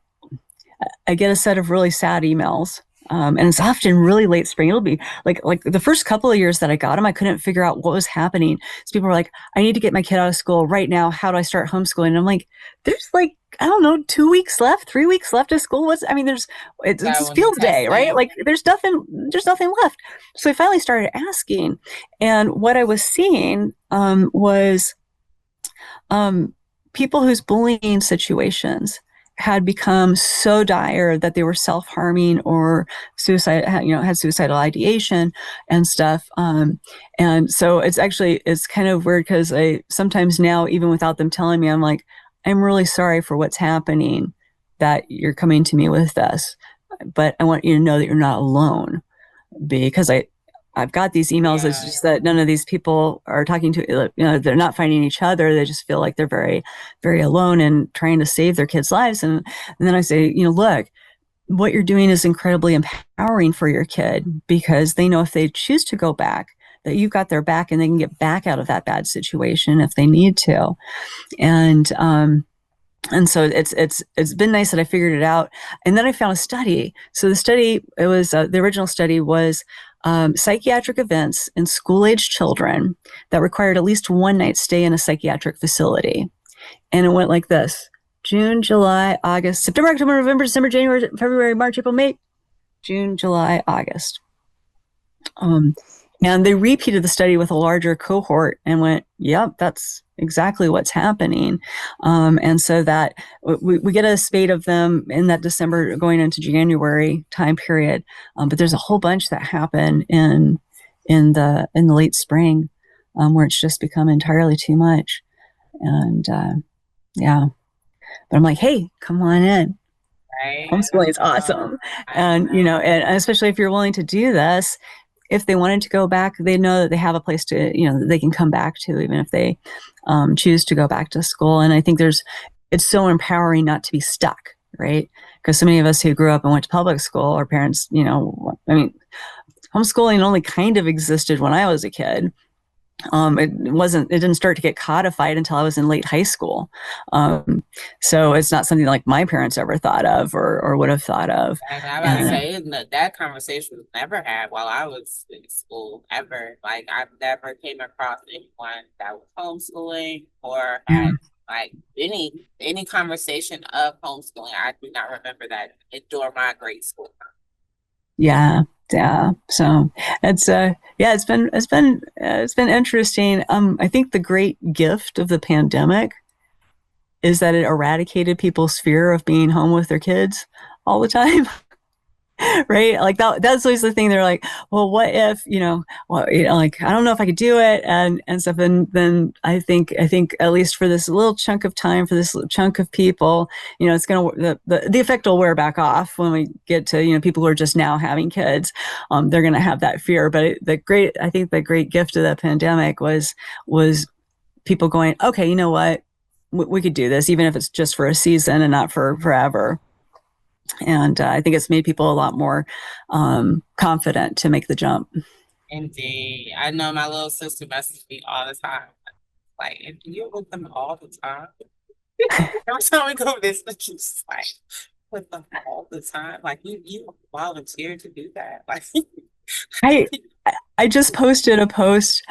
Speaker 2: get a set of really sad emails. And it's often really late spring. It'll be like the first couple of years that I got them, I couldn't figure out what was happening. So people were like, I need to get my kid out of school right now. How do I start homeschooling? And I'm like, there's like, I don't know, 2 weeks left, 3 weeks left of school. It's field day, right? Like there's nothing left. So I finally started asking. And what I was seeing was people whose bullying situations had become so dire that they were self-harming or had suicidal ideation and stuff. And so it's kind of weird, because I sometimes now, even without them telling me, I'm like, I'm really sorry for what's happening, that you're coming to me with this, but I want you to know that you're not alone, because I've got these emails. It's just that none of these people are talking to, they're not finding each other. They just feel like they're very, very alone and trying to save their kids' lives. And then I say, look, what you're doing is incredibly empowering for your kid, because they know if they choose to go back, that you've got their back and they can get back out of that bad situation if they need to. And so it's been nice that I figured it out. And then I found a study. So the study, it was the original study was psychiatric events in school-age children that required at least one night stay in a psychiatric facility. And it went like this: June, July, August, September, October, November, December, January, February, March, April, May, June, July, August. And they repeated the study with a larger cohort and went, yep, that's exactly what's happening. And so that we get a spate of them in that December going into January time period. But there's a whole bunch that happen in the late spring, where it's just become entirely too much. And yeah, but I'm like, hey, come on in. Right. Homeschooling is awesome. And, and especially if you're willing to do this, if they wanted to go back, they know that they have a place to, that they can come back to, even if they choose to go back to school. And I think it's so empowering not to be stuck, right? Because so many of us who grew up and went to public school, our parents, homeschooling only kind of existed when I was a kid. It didn't start to get codified until I was in late high school. So it's not something like my parents ever thought of or would have thought of.
Speaker 1: And I would say that conversation was never had while I was in school, ever. Like I've never came across anyone that was homeschooling or had like any conversation of homeschooling. I do not remember that during my grade school time.
Speaker 2: Yeah. So it's been interesting. I think the great gift of the pandemic is that it eradicated people's fear of being home with their kids all the time. Right? Like that's always the thing. They're like, well, what if, like, I don't know if I could do it and stuff. And then I think at least for this little chunk of time, for this chunk of people, it's going to, the effect will wear back off when we get to, people who are just now having kids. They're going to have that fear. But I think the great gift of the pandemic was people going, okay, you know what? We could do this, even if it's just for a season and not for forever. And I think it's made people a lot more confident to make the jump.
Speaker 1: Indeed. I know my little sister messages me all the time. Like, do you with them all the time? Every time we go visit, she's like, with them all the time. Like, you volunteered to do that. Like,
Speaker 2: I just posted a post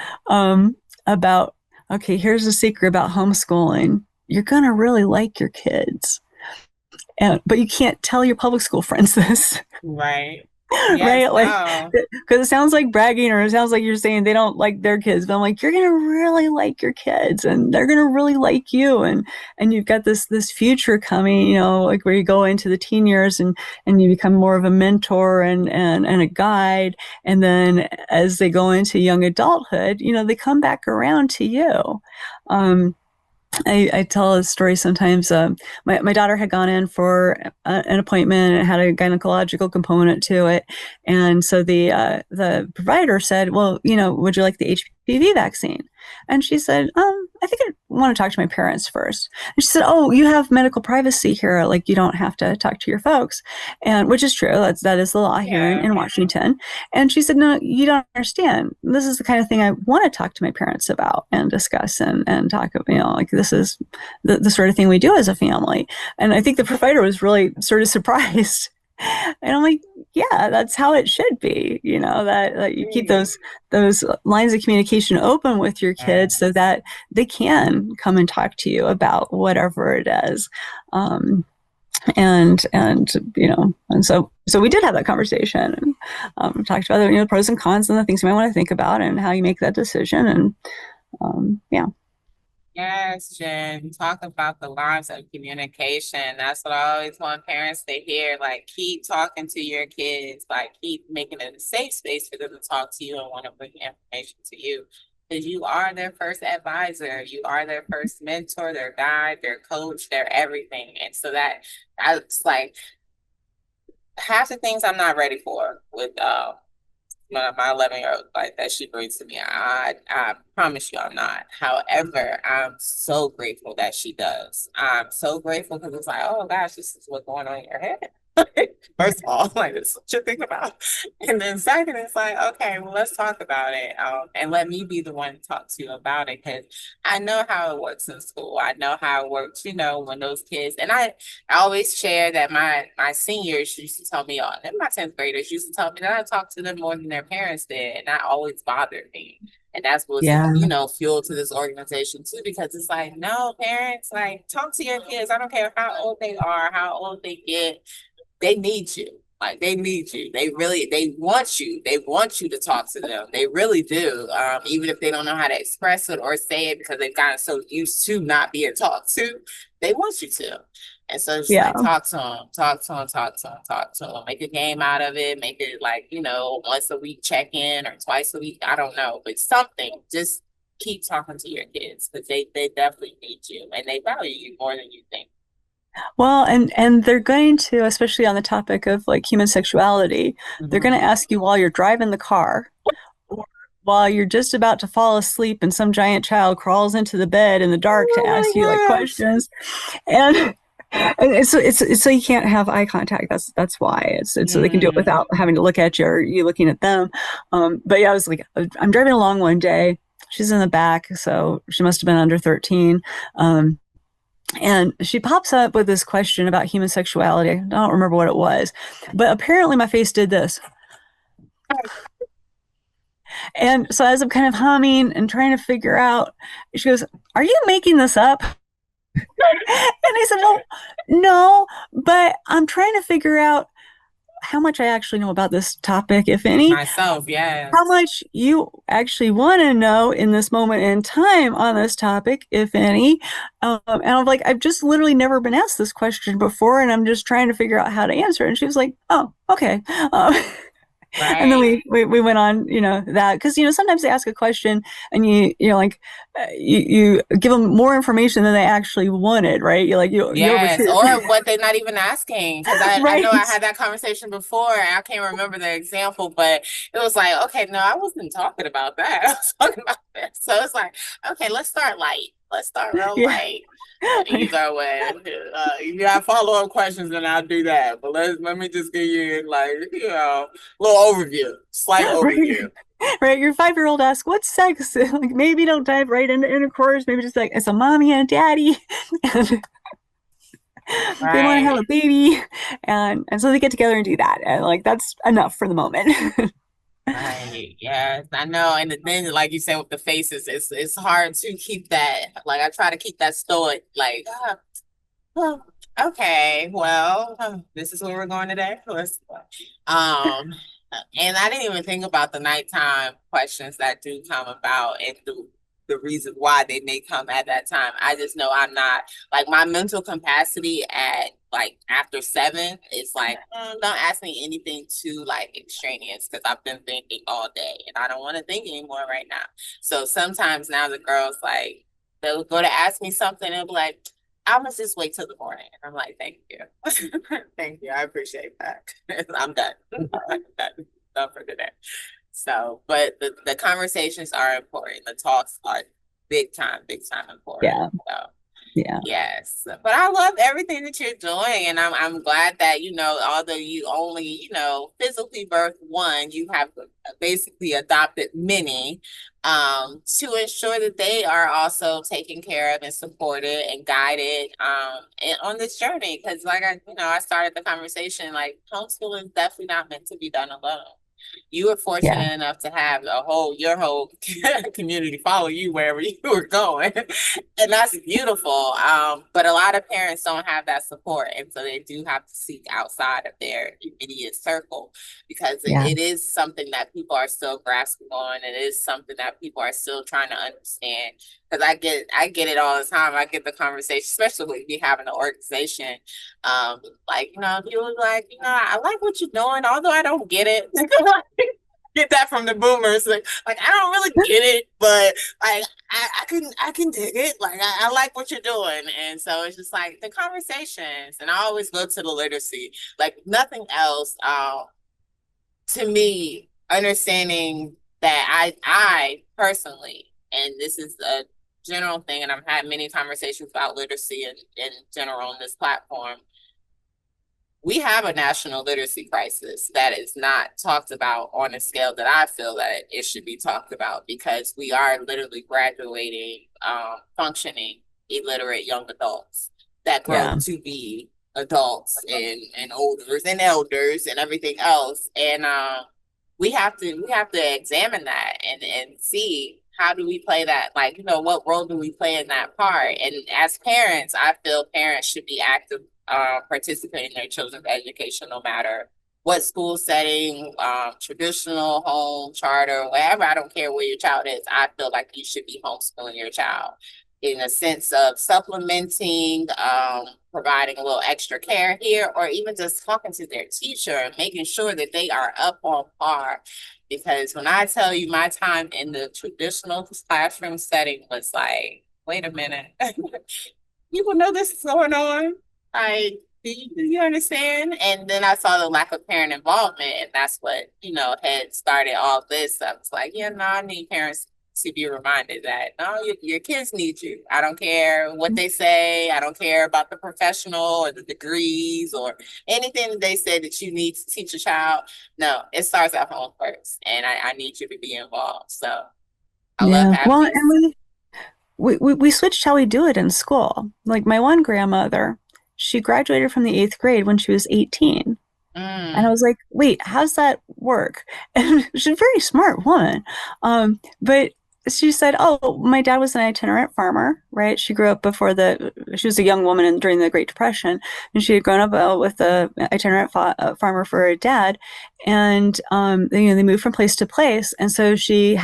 Speaker 2: about, okay, here's a secret about homeschooling. You're going to really like your kids. But you can't tell your public school friends this.
Speaker 1: Right. Yes,
Speaker 2: right? Like,
Speaker 1: no.
Speaker 2: because it sounds like bragging, or it sounds like you're saying they don't like their kids, but I'm like, you're gonna really like your kids, and they're gonna really like you, and you've got this future coming, like where you go into the teen years, and you become more of a mentor and a guide, and then as they go into young adulthood, they come back around to you. Um, I tell a story sometimes. My daughter had gone in for an appointment, and it had a gynecological component to it, and so the provider said, "Well, would you like the HPV vaccine?" And she said, "I think I want to talk to my parents first." And she said, "Oh, you have medical privacy here, like you don't have to talk to your folks," and which is true. That is the law here
Speaker 1: Yeah.
Speaker 2: in Washington. And she said, "No, you don't understand. This is the kind of thing I want to talk to my parents about and discuss and talk about, like this is the sort of thing we do as a family." And I think the provider was really sort of surprised. And I'm like, yeah, that's how it should be, that you keep those lines of communication open with your kids so
Speaker 1: Yes.
Speaker 2: that they can come and talk to you about whatever it is. Um, and so we did have that conversation, and talked about the pros and cons and the things you might want to think about and how you make that decision. And yeah.
Speaker 1: Yes, Jen, talk about the lines of communication. That's what I always want parents to hear. Like, keep talking to your kids, like, keep making it a safe space for them to talk to you and want to bring information to you. Because you are their first advisor, you are their first mentor, their guide, their coach, their everything. And so that's like half the things I'm not ready for with my 11-year-old, like that she brings to me. I promise you I'm not. However, I'm so grateful that she does. I'm so grateful because it's like, oh gosh, this is what's going on in your head. First of all, like this is what you think about. And then second, it's like, okay, well, let's talk about it. And let me be the one to talk to you about it because I know how it works in school. I know how it works, when those kids and I always share that my seniors used to tell me, oh, and my 10th graders used to tell me that I talked to them more than their parents did. And that always bothered me. And that's what's,
Speaker 2: Yeah.
Speaker 1: fuel to this organization too, because it's like, no, parents, like talk to your kids. I don't care how old they are, how old they get, they need you. Like they need you. They want you. They want you to talk to them. They really do. Even if they don't know how to express it or say it because they've gotten so used to not being talked to, they want you to. And so it's
Speaker 2: Yeah.
Speaker 1: like talk to them, talk to them, talk to them, talk to them. Make a game out of it. Make it like, once a week check in or twice a week. I don't know, but something. Just keep talking to your kids because they definitely need you and they value you more than you think.
Speaker 2: Well, and they're going to, especially on the topic of like human sexuality, they're going to
Speaker 1: Mhm.
Speaker 2: ask you while you're driving the car, or while you're just about to fall asleep and some giant child crawls into the bed in the dark to ask you like
Speaker 1: Oh my gosh.
Speaker 2: questions. And it's so you can't have eye contact. That's why it's so they can do it without
Speaker 1: Mm.
Speaker 2: having to look at you or you looking at them. But yeah, I was like, I'm driving along one day. She's in the back, so she must have been under 13. And she pops up with this question about human sexuality. I don't remember what it was, but apparently my face did this. And so as I'm kind of humming and trying to figure out, she goes, "Are you making this up?" And I said, "Well, no, but I'm trying to figure out how much I actually know about this topic, if any,
Speaker 1: Myself,
Speaker 2: how
Speaker 1: yes.
Speaker 2: much you actually want to know in this moment in time on this topic, if any." And I'm like, I've just literally never been asked this question before, and I'm just trying to figure out how to answer it. And she was like, "Oh, okay." And then
Speaker 1: Right.
Speaker 2: we went on, that because sometimes they ask a question and like you give them more information than they actually wanted, right? You like you
Speaker 1: Yes,
Speaker 2: overshoot,
Speaker 1: or what they're not even asking. Because I know I
Speaker 2: right?
Speaker 1: had that conversation before, and I can't remember the example, but it was like, okay, no, I wasn't talking about that. I was talking about this. So it's like, okay, let's start light. Let's start real
Speaker 2: Yeah.
Speaker 1: light. And you go with, you got follow-up questions, and I'll do that. But let me just give you like, a little overview, slight
Speaker 2: Right.
Speaker 1: overview.
Speaker 2: Right. Your 5-year-old asks, "What's sex?" Like maybe don't dive right into intercourse. Maybe just like it's a mommy and a daddy, and they want to have
Speaker 1: Right.
Speaker 2: a baby, and so they get together and do that, and like that's enough for the moment.
Speaker 1: Right. Yes, I know. And then, like you said, with the faces, it's hard to keep that. Like I try to keep that stoic. Like, Okay, well, this is where we're going today. Um, and I didn't even think about the nighttime questions that do come about and the reason why they may come at that time. I just know I'm not like my mental capacity at like after 7 is like, don't ask me anything too like extraneous because I've been thinking all day and I don't want to think anymore right now. So sometimes now the girls like they'll go to ask me something and be like, I must just wait till the morning. And I'm like, thank you. Thank you. I appreciate that. I'm done. I'm done for today. So, but the conversations are important. The talks are big time important.
Speaker 2: Yeah,
Speaker 1: So,
Speaker 2: yeah,
Speaker 1: yes, but I love everything that you're doing, and I'm glad that although you only physically birthed one, you have basically adopted many, to ensure that they are also taken care of and supported and guided, and on this journey. Because like I started the conversation like homeschooling is definitely not meant to be done alone. You were
Speaker 2: yeah,
Speaker 1: fortunate enough to have your whole community follow you wherever you were going. And that's beautiful. But a lot of parents don't have that support. And so they do have to seek outside of their immediate circle because
Speaker 2: yeah,
Speaker 1: it is something that people are still grasping on. It is something that people are still trying to understand. Because I get it all the time. I get the conversation, especially when we have an organization. Like, people like, I like what you're doing, although I don't get it. Get that from the boomers. Like I don't really get it, but like I can dig it. Like I like what you're doing. And so it's just like the conversations. And I always go to the literacy. Like nothing else. To me, understanding that I personally, and this is a general thing, and I've had many conversations about literacy in general on this platform. We have a national literacy crisis that is not talked about on a scale that I feel that it should be talked about because we are literally graduating functioning illiterate young adults that grow
Speaker 2: yeah,
Speaker 1: to be adults and olders and elders and everything else. And we have to examine that and see how do we play that, like what role do we play in that part. And as parents, I feel parents should be active, participate in their children's education no matter what school setting, traditional, home, charter, wherever. I don't care where your child is. I feel like you should be homeschooling your child in a sense of supplementing, providing a little extra care here, or even just talking to their teacher and making sure that they are up on par. Because when I tell you my time in the traditional classroom setting was like, wait a minute, people know this is going on. Like, do you understand? And then I saw the lack of parent involvement, and that's what, had started all this. I was like, yeah, no, I need parents to be reminded that no, your kids need you. I don't care what they say. I don't care about the professional or the degrees or anything that they say that you need to teach a child. No, it starts at home first, and I need you to be involved. So I love
Speaker 2: yeah.
Speaker 1: having
Speaker 2: Well,
Speaker 1: these.
Speaker 2: and we switched how we do it in school. Like my one grandmother, she graduated from the eighth grade when she was 18. And I
Speaker 1: Mm,
Speaker 2: was like, wait, how's that work? And she's a very smart woman. But she said, oh, my dad was an itinerant farmer, right? She grew up she was a young woman during the Great Depression, and she had grown up with a itinerant farmer for her dad. And, they moved from place to place. And so she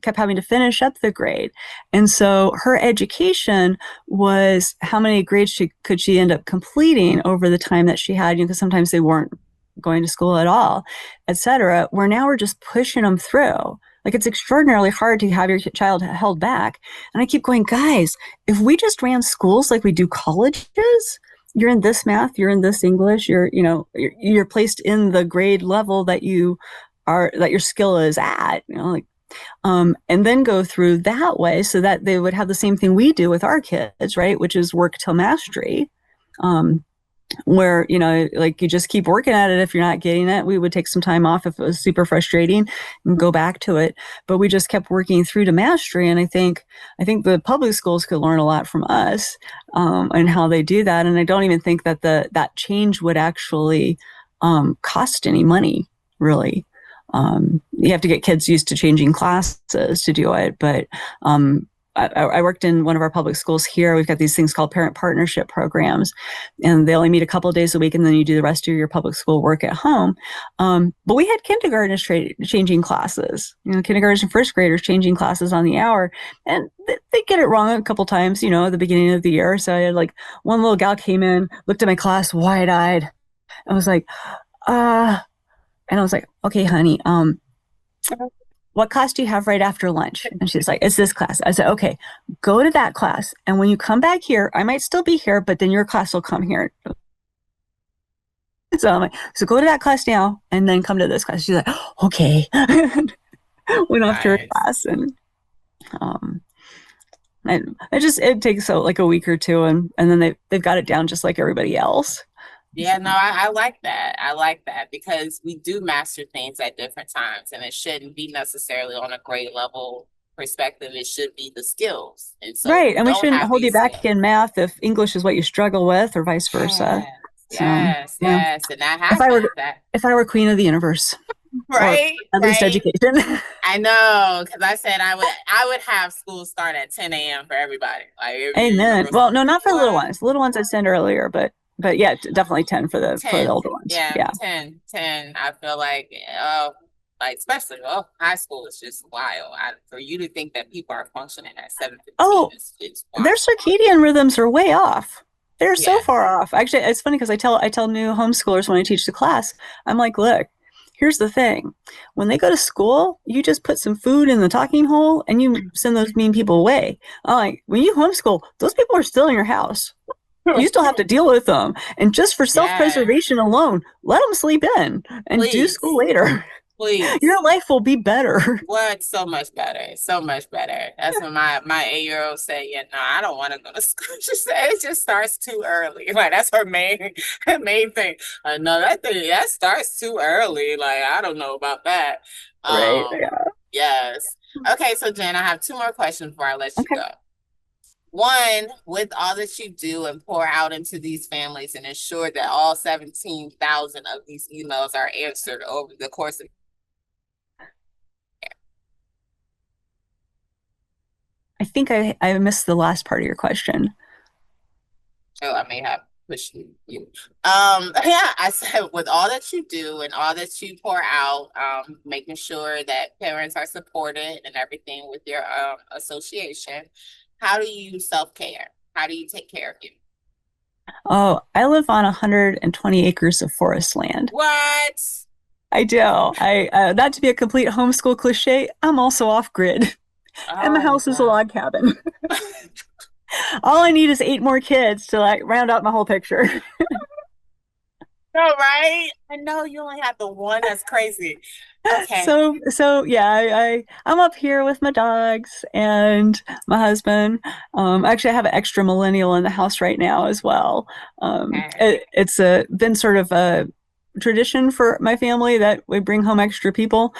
Speaker 2: kept having to finish up the grade. And so her education was how many grades could she end up completing over the time that she had, because sometimes they weren't going to school at all, etc. Where now we're just pushing them through. Like it's extraordinarily hard to have your child held back. And I keep going, guys, if we just ran schools like we do colleges, you're in this math, you're in this English, you're placed in the grade level that your skill is at, like and then go through that way so that they would have the same thing we do with our kids, right? Which is work till mastery. Um, where like you just keep working at it. If you're not getting it, we would take some time off if it was super frustrating and go back to it, but we just kept working through to mastery. And I think the public schools could learn a lot from us, and how they do that. And I don't even think that that change would actually cost any money, really. You have to get kids used to changing classes to do it, but I worked in one of our public schools here. We've got these things called parent partnership programs, and they only meet a couple of days a week, and then you do the rest of your public school work at home. But we had kindergartners changing classes, kindergartners and first graders changing classes on the hour, and they get it wrong a couple times, at the beginning of the year. So I had like one little gal came in, looked at my class wide-eyed, and was like, and I was like, okay, honey, what class do you have right after lunch? And she's like, it's this class. I said, okay, go to that class. And when you come back here, I might still be here, but then your class will come here. So I'm like, so go to that class now and then come to this class. She's like, okay. Went off to her class, and um it takes like a week or two, and then they've got it down just like everybody else.
Speaker 1: Yeah, no, I like that. I like that because we do master things at different times, and it shouldn't be necessarily on a grade level perspective. It should be the skills. And so
Speaker 2: right. And we shouldn't hold you back
Speaker 1: skills
Speaker 2: in math if English is what you struggle with, or vice versa.
Speaker 1: Yes,
Speaker 2: So, yeah.
Speaker 1: yes. And that
Speaker 2: If
Speaker 1: happens.
Speaker 2: I were queen of the universe,
Speaker 1: Right,
Speaker 2: or at least
Speaker 1: right.
Speaker 2: education.
Speaker 1: I know, because I said I would have school start at 10 a.m. for everybody. Like
Speaker 2: Amen. Well, no, not for the little
Speaker 1: what?
Speaker 2: ones. The little ones I send earlier, but yeah, definitely 10 for the
Speaker 1: 10,
Speaker 2: older ones.
Speaker 1: yeah,
Speaker 2: Yeah.
Speaker 1: 10. I feel like, like especially high school is just wild. For you to think that people are functioning at 7:15
Speaker 2: Oh,
Speaker 1: is
Speaker 2: their
Speaker 1: wild.
Speaker 2: circadian rhythms are way off. They're so
Speaker 1: Yeah.
Speaker 2: far off. Actually, it's funny because I tell new homeschoolers when I teach the class, I'm like, look, here's the thing. When they go to school, you just put some food in the talking hole and you send those mean people away. I'm like, when you homeschool, those people are still in your house. You still have to deal with them. And just for self-preservation alone, let them sleep in and do
Speaker 1: Please,
Speaker 2: school later.
Speaker 1: please.
Speaker 2: Your life will be better.
Speaker 1: What? So much better. So much better. That's what my 8-year-old said. Yeah, no, I don't want to go to school. She said it just starts too early. Like that's her main thing. No, that starts too early. Like I don't know about that.
Speaker 2: Right. Yeah.
Speaker 1: Yes. Okay, so Jen, I have two more questions before I let you
Speaker 2: Okay.
Speaker 1: go. One, with all that you do and pour out into these families and ensure that all 17,000 of these emails are answered over the course of
Speaker 2: I think I missed the last part of your question.
Speaker 1: I may have pushed you. Yeah, I said with all that you do and all that you pour out, making sure that parents are supported and everything with your association, how do you self-care? How do you take care of you?
Speaker 2: Oh, I live on 120 acres of forest land.
Speaker 1: What?
Speaker 2: I do. I Not to be a complete homeschool cliche, I'm also off grid, and my
Speaker 1: Oh
Speaker 2: house is a
Speaker 1: God.
Speaker 2: log cabin. All I need is 8 more kids to like round out my whole picture.
Speaker 1: No, right? I know you only have the one. That's crazy. Okay.
Speaker 2: So yeah, I'm up here with my dogs and my husband. Actually, I have an extra millennial in the house right now as well.
Speaker 1: Okay.
Speaker 2: It's been sort of a tradition for my family that we bring home extra people.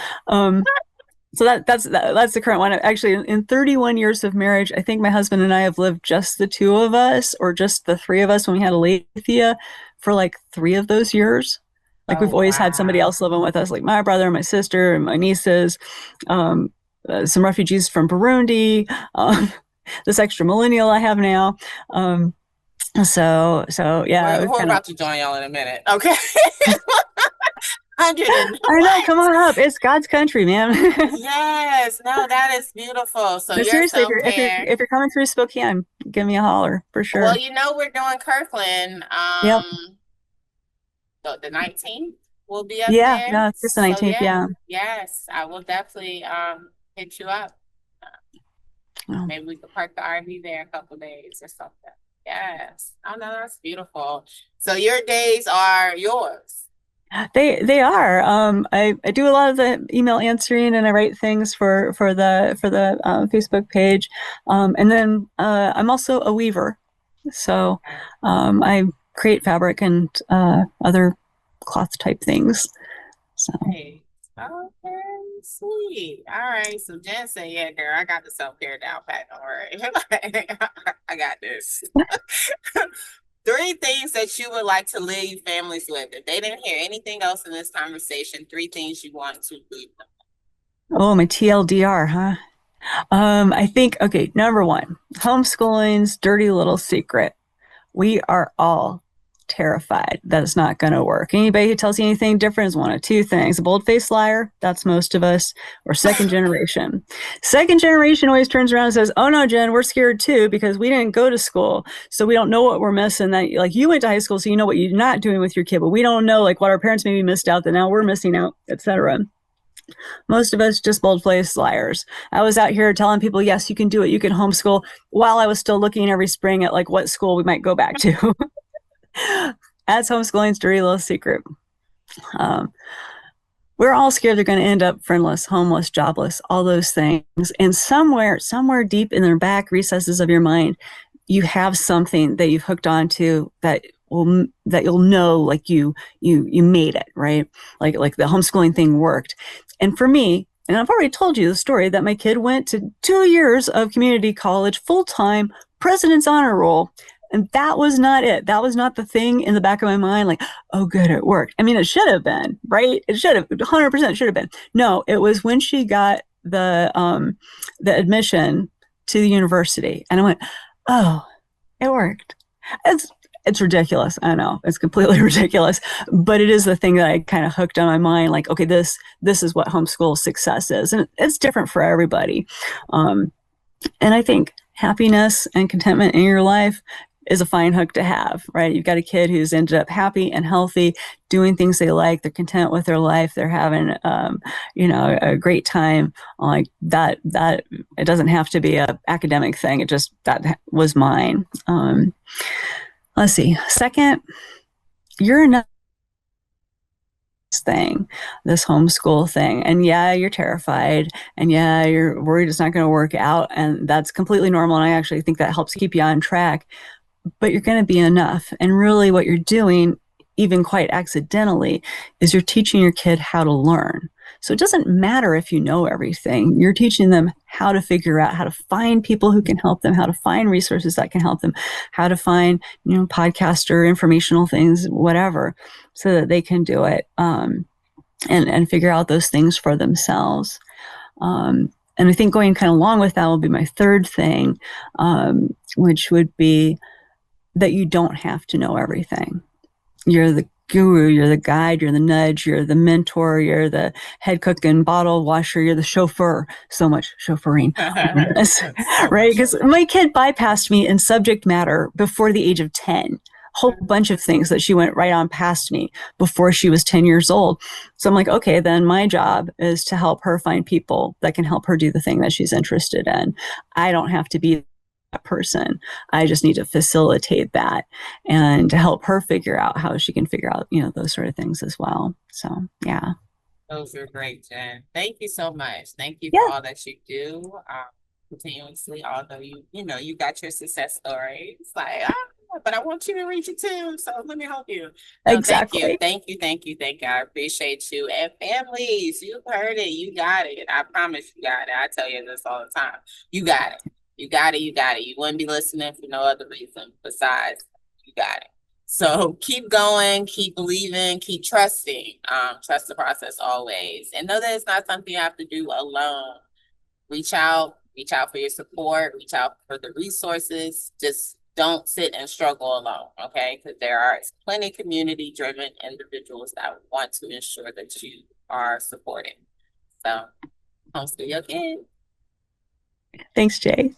Speaker 2: So that's the current one. Actually, in 31 years of marriage, I think my husband and I have lived just the two of us, or just the three of us when we had Alethea, for like 3 of those years. Like we've
Speaker 1: Oh
Speaker 2: always had somebody
Speaker 1: wow.
Speaker 2: else living with us, like my brother, my sister, and my nieces, um, some refugees from Burundi, this extra millennial I have now. So yeah, we've
Speaker 1: We're
Speaker 2: kind of.
Speaker 1: about to join y'all in a minute. Okay. 100 and
Speaker 2: I know,
Speaker 1: what?
Speaker 2: come on up. It's God's country, man.
Speaker 1: Yes, no, that is beautiful. So
Speaker 2: No,
Speaker 1: your
Speaker 2: seriously,
Speaker 1: self-care.
Speaker 2: if you're coming through Spokane, give me a holler for
Speaker 1: Well,
Speaker 2: sure.
Speaker 1: we're doing Kirkland.
Speaker 2: Yep.
Speaker 1: The 19th will be up
Speaker 2: Yeah,
Speaker 1: there.
Speaker 2: no, it's just the
Speaker 1: So
Speaker 2: 19th.
Speaker 1: yeah,
Speaker 2: Yeah.
Speaker 1: yes, I will definitely hit you up.
Speaker 2: Oh.
Speaker 1: Maybe we could park the RV there a couple days or something. Yes. Oh no, that's beautiful. So your days are yours.
Speaker 2: They are. I do a lot of the email answering, and I write things for the Facebook page. And then I'm also a weaver, so I create fabric and other cloth type things. So
Speaker 1: Hey. Okay, sweet. All right. So Jen said, yeah, girl, I got the self-care down pat. Don't worry. I got this. Three things that you would like to leave families with. If they didn't hear anything else in this conversation, three things you want to leave them.
Speaker 2: oh, my TLDR, huh? I think, okay, number one, homeschooling's dirty little secret. We are all terrified that it's not going to work. Anybody who tells you anything different is one of two things: a bold-faced liar, that's most of us, or second generation. Second generation always turns around and says, "Oh no, Jen, we're scared too because we didn't go to school, so we don't know what we're missing. That like you went to high school, so you know what you're not doing with your kid, but we don't know like what our parents maybe missed out that now we're missing out, etc." Most of us just bold-faced liars. I was out here telling people, yes, you can do it, you can homeschool, while I was still looking every spring at like what school we might go back to. That's homeschooling's dirty little secret. Um, we're all scared they're going to end up friendless, homeless, jobless, all those things. And somewhere deep in the back recesses of your mind, you have something that you've hooked onto that you'll know like you made it, right? Like the homeschooling thing worked. And for me, and I've already told you the story that my kid went to 2 years of community college full-time, president's honor roll. And that was not it. That was not the thing in the back of my mind, like, oh, good, it worked. I mean, it should have been, right? It should have, 100% should have been. No, it was when she got the admission to the university. And I went, oh, it worked. It's ridiculous. I know it's completely ridiculous, but it is the thing that I kind of hooked on my mind. Like, okay, this is what homeschool success is, and it's different for everybody. And I think happiness and contentment in your life is a fine hook to have, right? You've got a kid who's ended up happy and healthy, doing things they like. They're content with their life. They're having, a great time. Like that. It doesn't have to be a academic thing. It just that was mine. Let's see. Second, you're enough thing, this homeschool thing. And yeah, you're terrified. And yeah, you're worried it's not going to work out. And that's completely normal. And I actually think that helps keep you on track. But you're going to be enough. And really, what you're doing, even quite accidentally, is you're teaching your kid how to learn. So it doesn't matter if you know everything. You're teaching them how to figure out how to find people who can help them, how to find resources that can help them, how to find, podcast or informational things, whatever, so that they can do it and figure out those things for themselves. And I think going kind of along with that will be my third thing, which would be that you don't have to know everything. You're the guru, you're the guide, you're the nudge, you're the mentor, you're the head cook and bottle washer, you're the chauffeur. So much chauffeuring, right? Because my kid bypassed me in subject matter before the age of 10. Whole bunch of things that she went right on past me before she was 10 years old. So I'm like, okay, then my job is to help her find people that can help her do the thing that she's interested in. I don't have to be that person. I just need to facilitate that and to help her figure out how she can figure out, those sort of things as well. So, yeah.
Speaker 1: Those are great, Jen. Thank you so much. Thank you for
Speaker 2: Yeah,
Speaker 1: all that you do continuously. Although you got your success story. It's like, but I want you to reach it too. So let me help you. No, thank you.
Speaker 2: exactly.
Speaker 1: Thank you. Thank you. Thank you. I appreciate you. And families, you've heard it. You got it. I promise you got it. I tell you this all the time. You got it. You got it. You got it. You wouldn't be listening for no other reason besides you got it. So keep going, keep believing, keep trusting. Trust the process always. And know that it's not something you have to do alone. Reach out for your support, reach out for the resources. Just don't sit and struggle alone, okay? Because there are plenty of community-driven individuals that want to ensure that you are supported. So, homeschool your kids.
Speaker 2: Thanks, Jay.